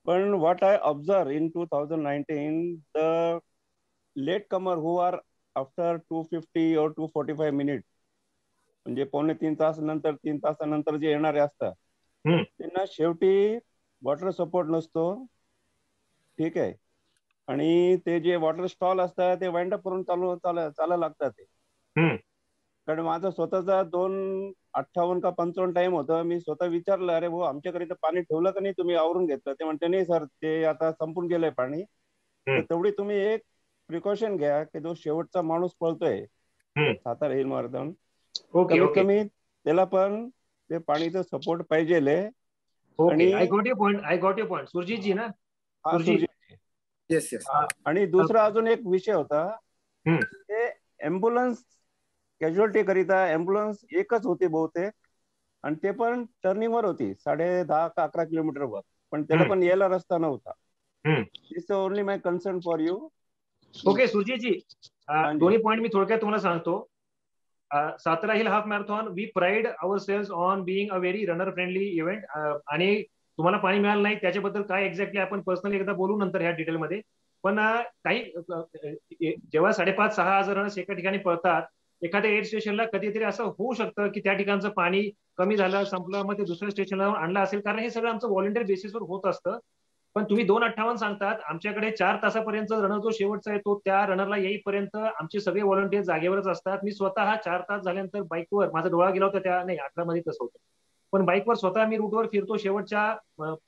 पण what I observe in 2019, the latecomer who are after 250 or 245 minutes, म्हणजे 2.5 तासानंतर 3 तासानंतर जे येणारे असतात त्यांना शेवटी वॉटर सपोर्ट नसतो. ठीक आहे. आणि ते जे वॉटर स्टॉल असतात ते वाइंड अप करून चालायला लागतात ते. कारण माझा स्वतःचा 2:58 का 55 टाइम होता. मी स्वतः विचारलं, अरे भाऊ आमच्याकडे तर पाणी ठेवलं का नाही, तुम्ही आवरून घेतलं? ते म्हणते नाही सर, ते आता संपून गेलंय पाणी. तर तेवढी तुम्ही एक प्रिकॉशन घ्या की जो शेवटचा माणूस पळतोय सातारा हिल मॅरेथॉन, कमीत कमी त्याला पण ते पाणीचं सपोर्ट पाहिजे. I got your point Surjit ji ना. Yes yes. आणि दुसरा अजून एक विषय होता, हम्म. ते ॲम्ब्युलन्स कॅज्युअल्टी करिता ॲम्ब्युलन्स एकच होती बहुतेक, आणि ते पण टर्निंगवर होती 10.5 का 11 किलोमीटरवर, पण त्याला पण यायला रस्ता नव्हता. This only my concern for you. Okay Surjitji, दोन्ही पॉईंट मी थोडक्यात तुम्हाला सांगतो. Satara hill half marathon, we pride our selves on being a very runner friendly event. आणि तुम्हाला पाणी मिळालं नाही त्याच्याबद्दल काय एक्झॅक्टली आपण पर्सनली एकदा बोलू नंतर ह्या डिटेलमध्ये. पण काही जेव्हा 5,500-6,000 रनर्स एका ठिकाणी पळतात, एखाद्या एड स्टेशनला कधीतरी असं होऊ शकतं की त्या ठिकाणचं पाणी कमी झालं, संपलं, मग ते दुसऱ्या स्टेशनला आणलं असेल, कारण हे सगळं आमचं व्हॉलंटियर बेसिसवर होत असतं. पण तुम्ही 2:58 सांगतात, आमच्याकडे 4 तासापर्यंत रनर जो शेवटचा येतो त्या रनरला येईपर्यंत आमचे सगळे व्हॉलंटियर जागेवरच असतात. मी स्वतः 4 तास झाल्यानंतर बाईकवर, माझा डोळा गेला होता त्या, नाही 18 मध्ये तसं होतं, पण बाईकवर स्वतः मी रूटवर फिरतो शेवटच्या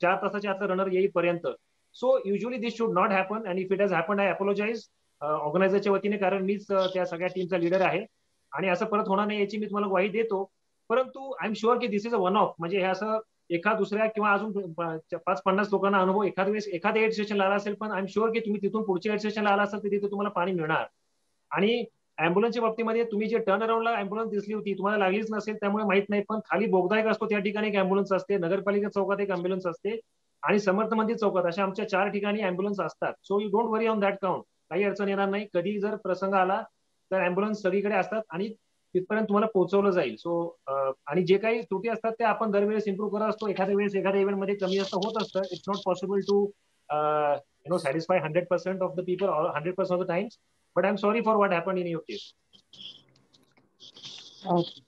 4 तासाच्या आतला रनर येईपर्यंत. So usually this should not happen, and if it has happen I apologise ऑर्गनायझरच्या वतीने, कारण मीच त्या सगळ्या टीमचा लीडर आहे आणि असं परत होणार नाही याची मी तुम्हाला ग्वाही देतो. परंतु आय एम शुअर की दिस इज अ वन ऑफ, म्हणजे हे असं एका दुसऱ्या किंवा अजून 5-50 लोकांना अनुभव एखाद्या वेळेस एखाद्या एड स्टेशनला आला असेल, पण आय एम शुअर की तुम्ही तिथून पुढच्या एड स्टेशनला आला असेल तर तिथे तुम्हाला पाणी मिळणार. आणि अँब्युलन्सच्या बाबतीमध्ये तुम्ही जे टर्न अराउंडला अँब्युलन्स दिसली होती, तुम्हाला लागलीच नसेल त्यामुळे माहित नाही, पण खाली बोगदा एक असतो त्या ठिकाणी एक अँब्युलन्स असते, नगरपालिका चौकात एक अँब्युलन्स असते आणि समर्थ मंदिर चौकात, अशा आमच्या 4 ठिकाणी अँब्युलन्स असतात. So you don't worry on that count. काही अडचण येणार नाही. कधी जर प्रसंग आला तर अँब्युलन्स सगळीकडे असतात आणि तिथपर्यंत तुम्हाला पोहोचवलं जाईल. सो आणि जे काही त्रुटी असतात ते आपण दरवेळेस इम्प्रूव्ह करत असतो. एखाद्या वेळेस एखाद्या इव्हेंट मध्ये कमी जास्त होत असतं. It's not possible to satisfy 100% of the people or 100% of the times, but I'm sorry for what happened in your case. Okay.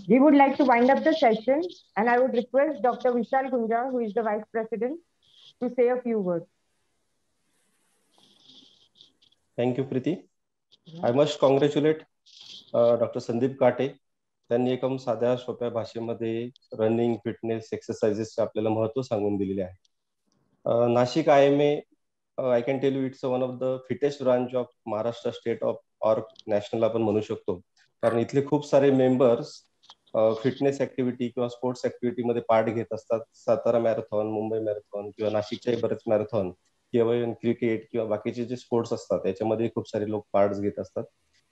We would like to wind up the session, and I would request Dr. Vishal Gunja, who is the Vice President, to say a few words. Thank you, Preeti. I must congratulate Dr. Sandeep Kate. त्यांनी एकदम साध्या सोप्या भाषेमध्ये running, fitness, एक्सरसाइजेसचे आपल्याला महत्व सांगून दिलेले आहे. Nashik IMA, I can tell you, it's one of the fittest branch of Maharashtra state of or national आपण म्हणू शकतो, कारण इथले खूप सारे मेंबर्स फिटनेस ऍक्टिव्हिटी किंवा स्पोर्ट्स ऍक्टिव्हिटीमध्ये पार्ट घेत असतात. सातारा मॅरेथॉन, मुंबई मॅरेथॉन किंवा नाशिकच्याही बरेच मॅरेथॉन किंवा क्रिकेट किंवा बाकीचे जे स्पोर्ट्स असतात त्याच्यामध्ये खूप सारे लोक पार्ट घेत असतात.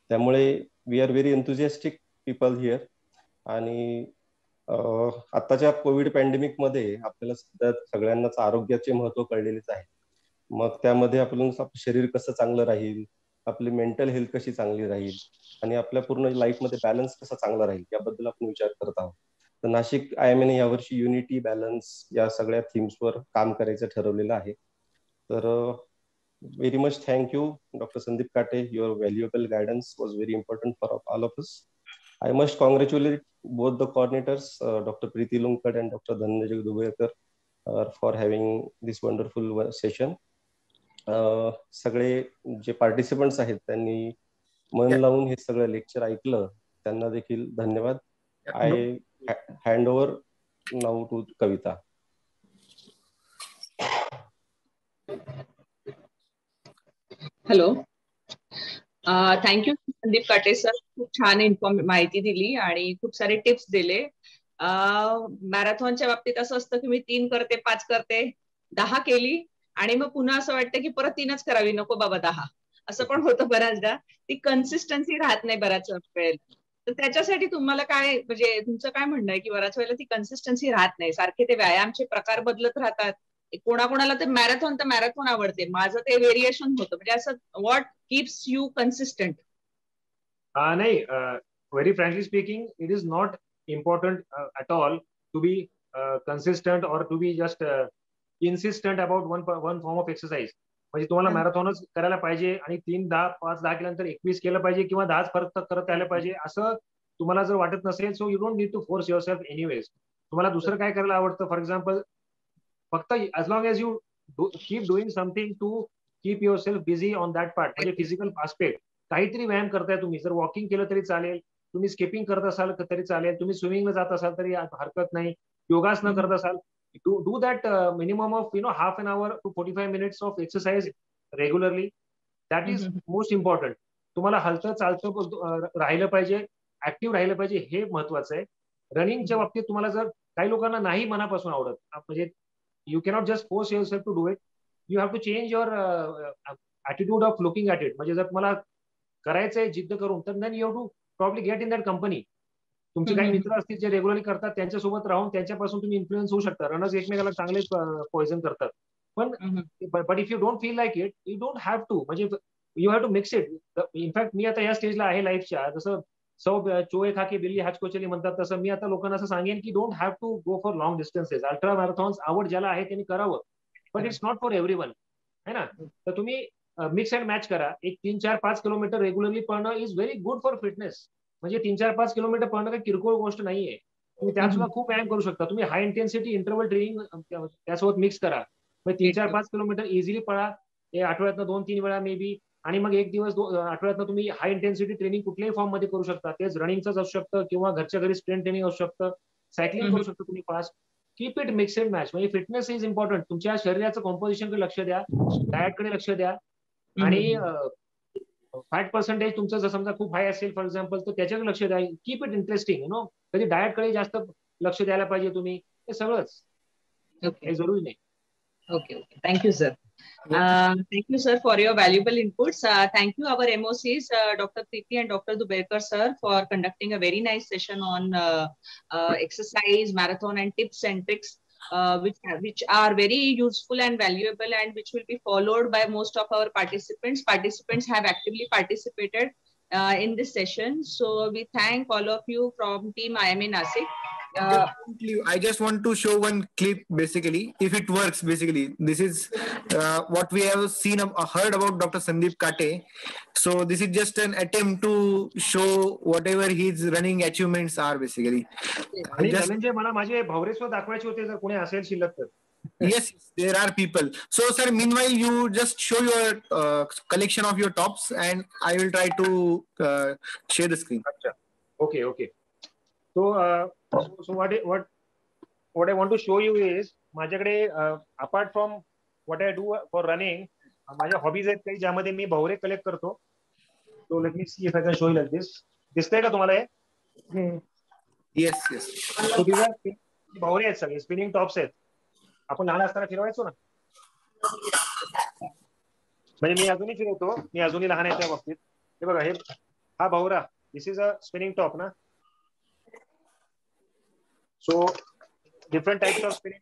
त्यामुळे we are very enthusiastic people here. आणि आताच्या कोविड पॅन्डेमिक मध्ये आपल्याला सगळ्यांनाच आरोग्याचे महत्व कळलेलेच आहे. मग त्यामध्ये आपलं शरीर कसं चांगलं राहील, आपली मेंटल हेल्थ कशी चांगली राहील आणि आपल्या पूर्ण लाईफमध्ये बॅलन्स कसा चांगला राहील याबद्दल आपण विचार करत आहोत. तर नाशिक IMA ने यावर्षी युनिटी, बॅलन्स या सगळ्या थीम्सवर काम करायचं ठरवलेलं आहे. तर very much thank you doctor Sandeep Kate. Your valuable guidance was very important for all of us. I must congratulate both the coordinators, Dr. Preeti Lunkad and Dr. Dhananjay Dubeyekar, for having this wonderful session. सगळे जे participants आहेत त्यांनी मन लावून हे सगळं lecture ऐकलं, त्यांना देखील धन्यवाद. I hand over now to Kavita. Hello, thank you Sandeep Kate sir, खूप छान माहिती दिली आणि खूप सारे टिप्स दिले. मॅरेथॉनच्या बाबतीत असं असतं की मी 3 करते, 5 करते, 10 केली आणि मग पुन्हा असं वाटतं की परत 3च करावी, नको बाबा 10, असं पण होतं बऱ्याचदा. ती कन्सिस्टन्सी राहत नाही बऱ्याच वेळेला. तर त्याच्यासाठी तुम्हाला काय, म्हणजे तुमचं काय म्हणणं आहे की बऱ्याच वेळेला ती कन्सिस्टन्सी राहत नाही, सारखे ते व्यायामचे प्रकार बदलत राहतात. कोणाकोणाला ते मॅरेथॉन आवडते, माझं ते व्हेरिएशन होतं, म्हणजे असं व्हॉट कीप्स यू कन्सिस्टंट? नाही, very frankly speaking, it is not important at all to be consistent or to be just insistent about one form of exercise. म्हणजे तुम्हाला मॅरेथॉनच करायला पाहिजे आणि 3, 10, 5, 10 केल्यानंतर 21 केलं पाहिजे किंवा 10च परत करत आलं पाहिजे असं तुम्हाला जर वाटत नसेल, so you don't need to force yourself anyways. तुम्हाला दुसरं काय करायला आवडतं, फॉर एक्झाम्पल, फक्त as long as you keep doing something to keep yourself busy on that part, म्हणजे फिजिकल आस्पेक्ट. काहीतरी व्यायाम करताय तुम्ही, जर वॉकिंग केलं तरी चालेल, तुम्ही स्किपिंग करत असाल तरी चालेल, तुम्ही स्विमिंगला जात असाल तरी हरकत नाही, योगासनं करत असाल, do that minimum of half an hour to 45 minutes of exercise regularly. That is most important. तुम्हाला हलतं चालतं राहिलं पाहिजे, ऍक्टिव्ह राहिलं पाहिजे, हे महत्वाचं आहे. रनिंगच्या बाबतीत तुम्हाला जर काही लोकांना नाही मनापासून आवडत, म्हणजे you cannot just force yourself to do it. You have to change your attitude of looking at it. म्हणजे जर तुम्हाला करायचंय जिद्द करून, तर then you have to probably get in that company. तुमचे काही मित्र असतील जे रेग्युलरली करतात, त्यांच्यासोबत राहून त्यांच्यापासून तुम्ही इन्फ्लुएन्स होऊ शकता. रनर्स एकमेकाला चांगले पॉइझन करतात. पण but if you don't feel like it, you don't have to. म्हणजे you have to mix it. In fact मी आता या स्टेजला आहे लाईफच्या, जसं चोए खा के बिल्ली हाच कोचली म्हणतात, तसं मी आता लोकांना असं सांगेन की don't have to go for long distances. Ultra marathons आवड ज्याला आहे त्यांनी करावं, but it's not for everyone, है ना. तर तुम्ही मिक्स अँड मॅच करा. एक 3-4-5 किलोमीटर रेग्युलरली पळणं is very good for fitness. म्हणजे 3-4-5 किलोमीटर पळणं काही किरकोळ गोष्ट नाहीये. तुम्ही त्यात सुद्धा खूप व्यायाम करू शकता. तुम्ही हाय इंटेन्सिटी इंटरव्हल ट्रेनिंग त्यासोबत मिक्स करा. मग 3-4-5 किलोमीटर इझिली पळा, हे आठवड्यातनं 2-3 वेळा मे बी. आणि मग एक दिवस आठवड्यातनं तुम्ही हाय इंटेन्सिटी ट्रेनिंग कुठल्याही फॉर्म मध्ये करू शकता. तेच रनिंगच असू शकतं किंवा घरच्या घरी स्ट्रेंथ ट्रेनिंग असू शकतं, सायकलिंग करू शकता तुम्ही fast. Keep it mix and match. म्हणजे फिटनेस इज इम्पॉर्टंट. तुमच्या शरीराचं कॉम्पोजिशनकडे लक्ष द्या, डाएटकडे लक्ष द्या. आणि फॅट पर्सेंटेज तुमचं जर समजा खूप हाय असेल फॉर एक्झाम्पल, तर त्याच्याकडे लक्ष द्या. Keep it interesting. नो कधी डाएटकडे जास्त लक्ष द्यायला पाहिजे तुम्ही, हे सगळंच हे जरुरी नाही. Okay. Thank you, sir. Thank you, sir, for your valuable inputs. Thank you, our MOCs, Dr. Preeti and Dr. Duberkar, sir, for conducting a very nice session on exercise, marathon, and tips and tricks, which are very useful and valuable, and which will be followed by most of our participants. Participants have actively participated in this session. So we thank all of you from Team IMA Nasik. I just want to show one clip, basically, if it works. Basically, this is what we have seen, heard about Dr. Sandeep Kate. So this is just an attempt to show whatever his running achievements are, basically. आणि धनंजय, मला माझे भवरे सुद्धा दाखवायचे होते, जर कोणी असेल शिल्लक तर. Yes, there are people. So, sir, meanwhile, you just show your collection of your tops, and I will try to share the screen. Okay. So what I want to show you is, माझ्याकडे apart from what I do for running, माझ्या hobbies आहेत काही ज्यामध्ये मी भवरे collect करतो. So let me see if I can show you like this. दिसतंय का तुम्हाला हे? Yes. So these are भवरे आहेत, सगळे स्पिनिंग टॉप्स आहेत. आपण लहान असताना फिरवायचो ना. म्हणजे मी अजूनही फिरवतो, मी अजूनही लहान आहे त्या बाबतीत. हे बघा, हे हा भवरा, दिस इज अ स्पिनिंग टॉप ना. So different types of spinning.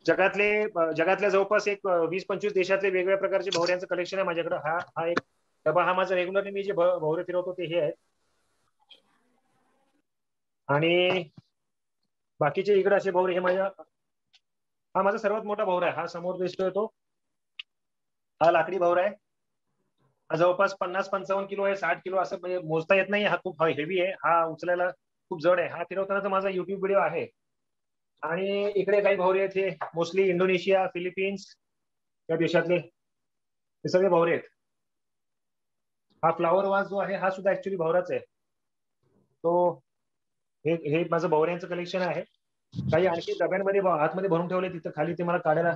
जगातल्या जवळपास एक 20-25 देशातले वेगवेगळ्या प्रकारचे भवऱ्यांचं कलेक्शन आहे माझ्याकडे. हा एक डबा, हा माझा रेग्युलरली मी जे भवरे फिरवतो ते हे आहेत. आणि बाकीचे इकडे असे भवरे, हे हा माझा सर्वात मोठा भवरा आहे. हा समोर दिसतोय तो, हा लाकडी भवरा आहे. हा जवळपास 50-55 किलो आहे, 60 किलो असं, म्हणजे मोजता येत नाही. हा खूप हेवी आहे, हा उचलायला खूप जड आहे. हा फिरवतानाचा माझा युट्यूब व्हिडिओ आहे. आणि इकडे काही भवरे आहेत, हे मोस्टली इंडोनेशिया, फिलिपिन्स या देशातले हे सगळे भवरे आहेत. हा फ्लावर वाज जो आहे, हा सुद्धा ऍक्च्युली भवराच आहे. तो हे माझं भवऱ्यांचं कलेक्शन आहे. काही आणखी डब्यांमध्ये आतमध्ये भरून ठेवले तिथं खाली, ते मला काढायला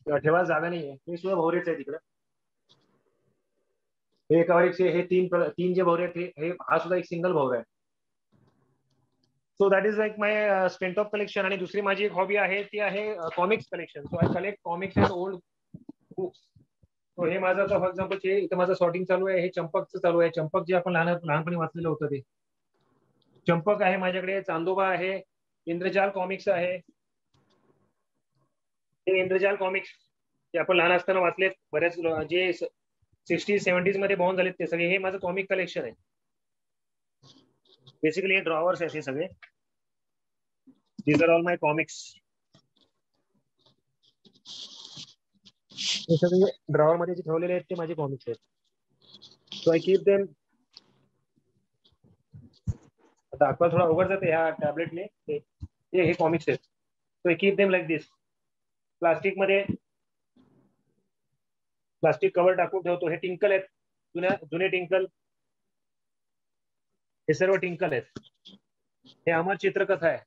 ठेवायला जागा नाहीये. हे सुद्धा भवरेच आहे तिकडे. हे एकावर एक हे तीन जे भवरे आहेत, हा सुद्धा एक सिंगल भवरा आहे. So that is like my spent of collection. आणि दुसरी माझी एक हॉबी आहे, ती आहे comics collection. So I collect comics and old books. So हे माझं फॉर एक्झाम्पल इथं माझं शॉर्टिंग चालू आहे. हे चंपकचं चालू आहे. चंपक जे आपण लहानपणी वाचलेलं होतं ते चंपक आहे माझ्याकडे. चांदोबा आहे. इंद्रजाल कॉमिक्स आहे. हे इंद्रजाल कॉमिक्स जे आपण लहान असताना वाचलेत, बऱ्याच जे 60s-70s मध्ये बॉर्न झालेत ते सगळे, हे माझं कॉमिक कलेक्शन आहे. बेसिकली हे ड्रॉवर्स आहेत हे सगळे. These are all my comics. हे सगळे ड्रॉवर मध्ये जे ठेवलेले आहेत ते माझे कॉमिक्स आहेत. So I keep them. आता आपल्याला थोडा अवघड जाते ह्या टॅबलेटने. हे कॉमिक्स आहेत. So I keep them like this. Plastic मध्ये प्लास्टिक कव्हर टाकून ठेवतो. हे टिंकल आहेत, जुने टिंकल. हे सर्व टिंकल आहेत. हे अमर चित्रकथा आहे.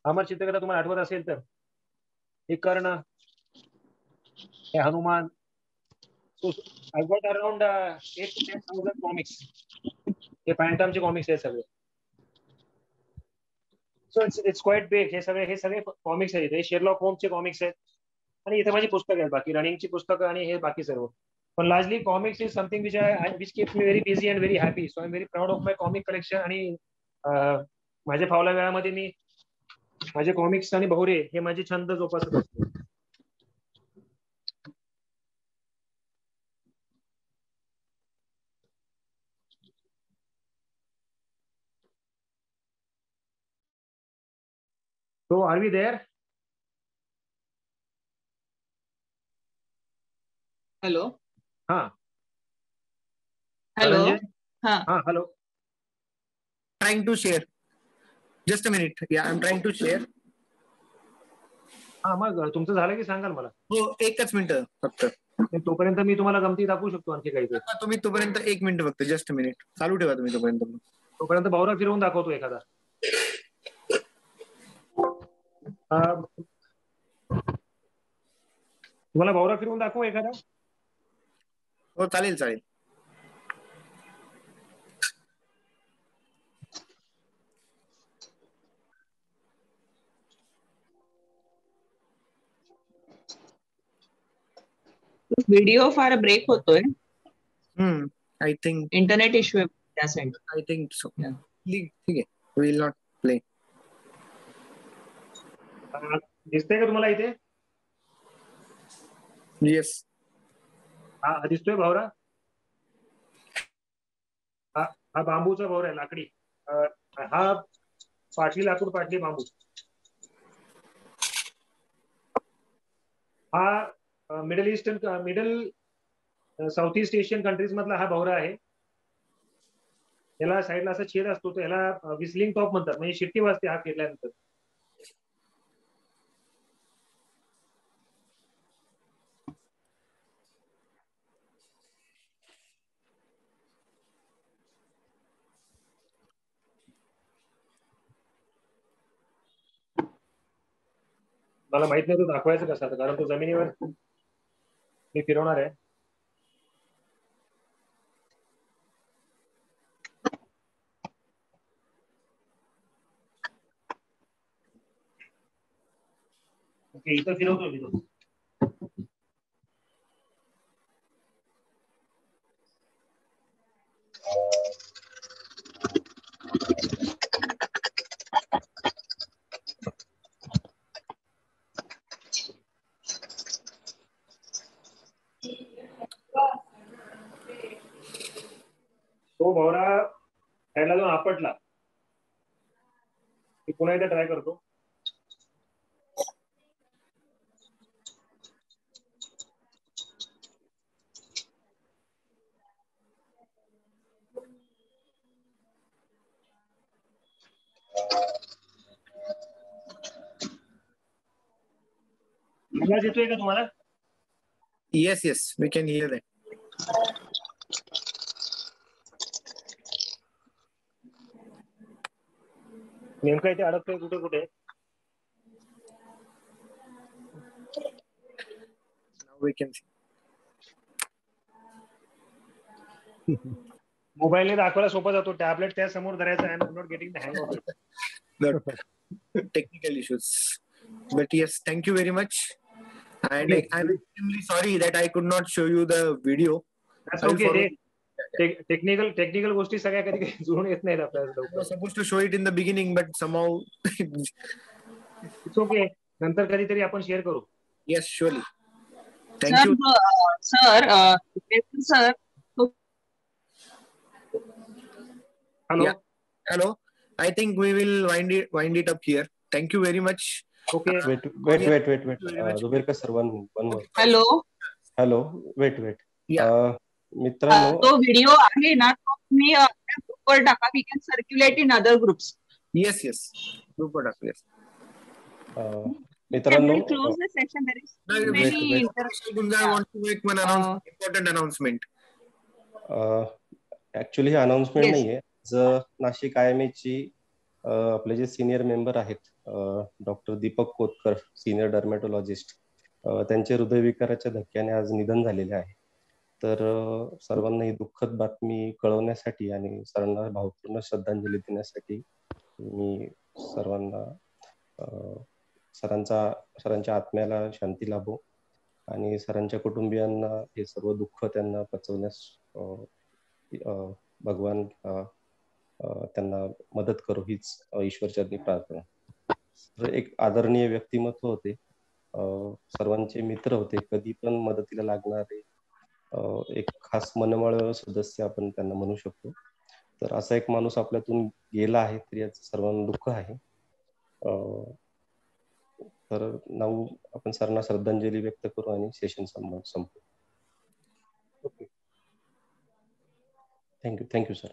अमर चित्रकथा तुम्हाला आठवत असेल तर, हे कर्ण, हे Hanuman. I got around 8,000 to 10,000 comics. हे फॅन्टमचे कॉमिक्स आहेत सगळे. So it's quite big. हे सगळे कॉमिक्स आहेत. हे शेरलॉक होम्सचे कॉमिक्स आहेत. आणि इथे माझी पुस्तकं आहेत, बाकी रनिंगची पुस्तकं आणि हे बाकी सर्व. पण largely comics is something which keeps me very busy and very happy. So I am very proud of my comic collection. आणि माझ्या फावल्या वेळामध्ये मी माझे कॉमिक्स आणि भोवरे हे माझे छंद जोपासत असतो. So are we there? Hello हा हॅलो. हा hello. Trying to share. Just a minute. Yeah, I'm trying to share. हा मग तुमचं झालं की सांगाल मला. हो, एकच मिनिट फक्त. तोपर्यंत मी तुम्हाला गमती दाखवू शकतो आणखी काही. तुम्ही तोपर्यंत 1 मिनिट फक्त, जस्ट मिनिट चालू ठेवा तुम्ही तोपर्यंत. तोपर्यंत भवरा फिरवून दाखवतो एखादा. तुम्हाला भवरा फिरवून दाखवू एखादा? हो चालेल चालेल. व्हिडिओ फार ब्रेक होतोय. आय थिंक इंटरनेट इश्यू आहे त्या साईड. I think so. ठीक आहे, विल नॉट प्ले. दिसतंय का तुम्हाला इथे? येस. हा दिसतोय भवरा? हा बांबूचा भवरा आहे, लाकडी. हा पाटली लाकूड, पाटली बांबू. हा middle south east Asian countries मधला हा भवरा आहे. याला साईडला असा छेद असतो, तो याला विस्लिंग टॉप म्हणतात, म्हणजे शिट्टी वाजते हा खेळल्यानंतर. मला माहित नाही तो दाखवायचं कसं, कारण तो जमिनीवर मी फिरवणार आहे. ओके, इथं फिरवतो मी तो. तो भवरा साईडला जाऊन आपटला. मी पुन्हा एकदा ट्राय करतो. आवाज येतोय का तुम्हाला? Yes yes, we can hear that. नेमका इथे अडकतोय कुठे कुठे? We can see. मोबाईलने दाखवायला सोपा जातो, टॅबलेट त्या समोर धरायचा. I am not getting the hang of it. Technical issues. But yes, thank you very much. And I'm extremely sorry that I could not show you the video. That's okay. Technical गोष्टी सगळ्या कधी काही जुळून येत नाहीत आपल्याला. I was supposed to show it in the beginning, but somehow. It's okay. नंतर कधीतरी आपण शेअर करू. Yes, surely. Thank you. Sir. Hello. Yeah. Hello. I think we will wind it up here. Thank you very much. Okay. Wait. Zubirka sir, one more. Hello. Wait. Yeah. मित्रांनो, तो video आहे ना, तो तुम्ही ग्रुपवर टाका. We can circulate in other groups. Yes. Group product. Yes. मित्रांनो, close the session. There is many I want to make one important announcement. Actually हे अनाउन्समेंट नाहीये. नाशिक IIMA आपले जे सिनियर मेंबर आहेत, डॉक्टर दीपक कोतकर, सिनियर डर्मॅटोलॉजिस्ट, त्यांचे हृदयविकाराच्या धक्क्याने आज निधन झालेले आहे. तर सर्वांना ही दुःखद बातमी कळवण्यासाठी आणि सर्वांना भावपूर्ण श्रद्धांजली देण्यासाठी मी सर्वांना सरांच्या आत्म्याला शांती लाभो आणि सरांच्या कुटुंबियांना हे सर्व दुःख त्यांना पचवण्यास भगवान त्यांना मदत करो हीच ईश्वरचरणी प्रार्थना. तर एक आदरणीय व्यक्तिमत्व होते, सर्वांचे मित्र होते, कधी पण मदतीला लागणारे एक खास मनमळ सदस्य आपण त्यांना म्हणू शकतो. तर असा एक माणूस आपल्यातून गेला आहे, तर याचं सर्वांना दुःख आहे. तर नाऊ आपण सरांना श्रद्धांजली व्यक्त करू आणि सेशन संपू. Thank you sir.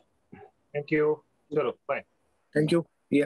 थँक्यू. चलो बाय. थँक्यू. या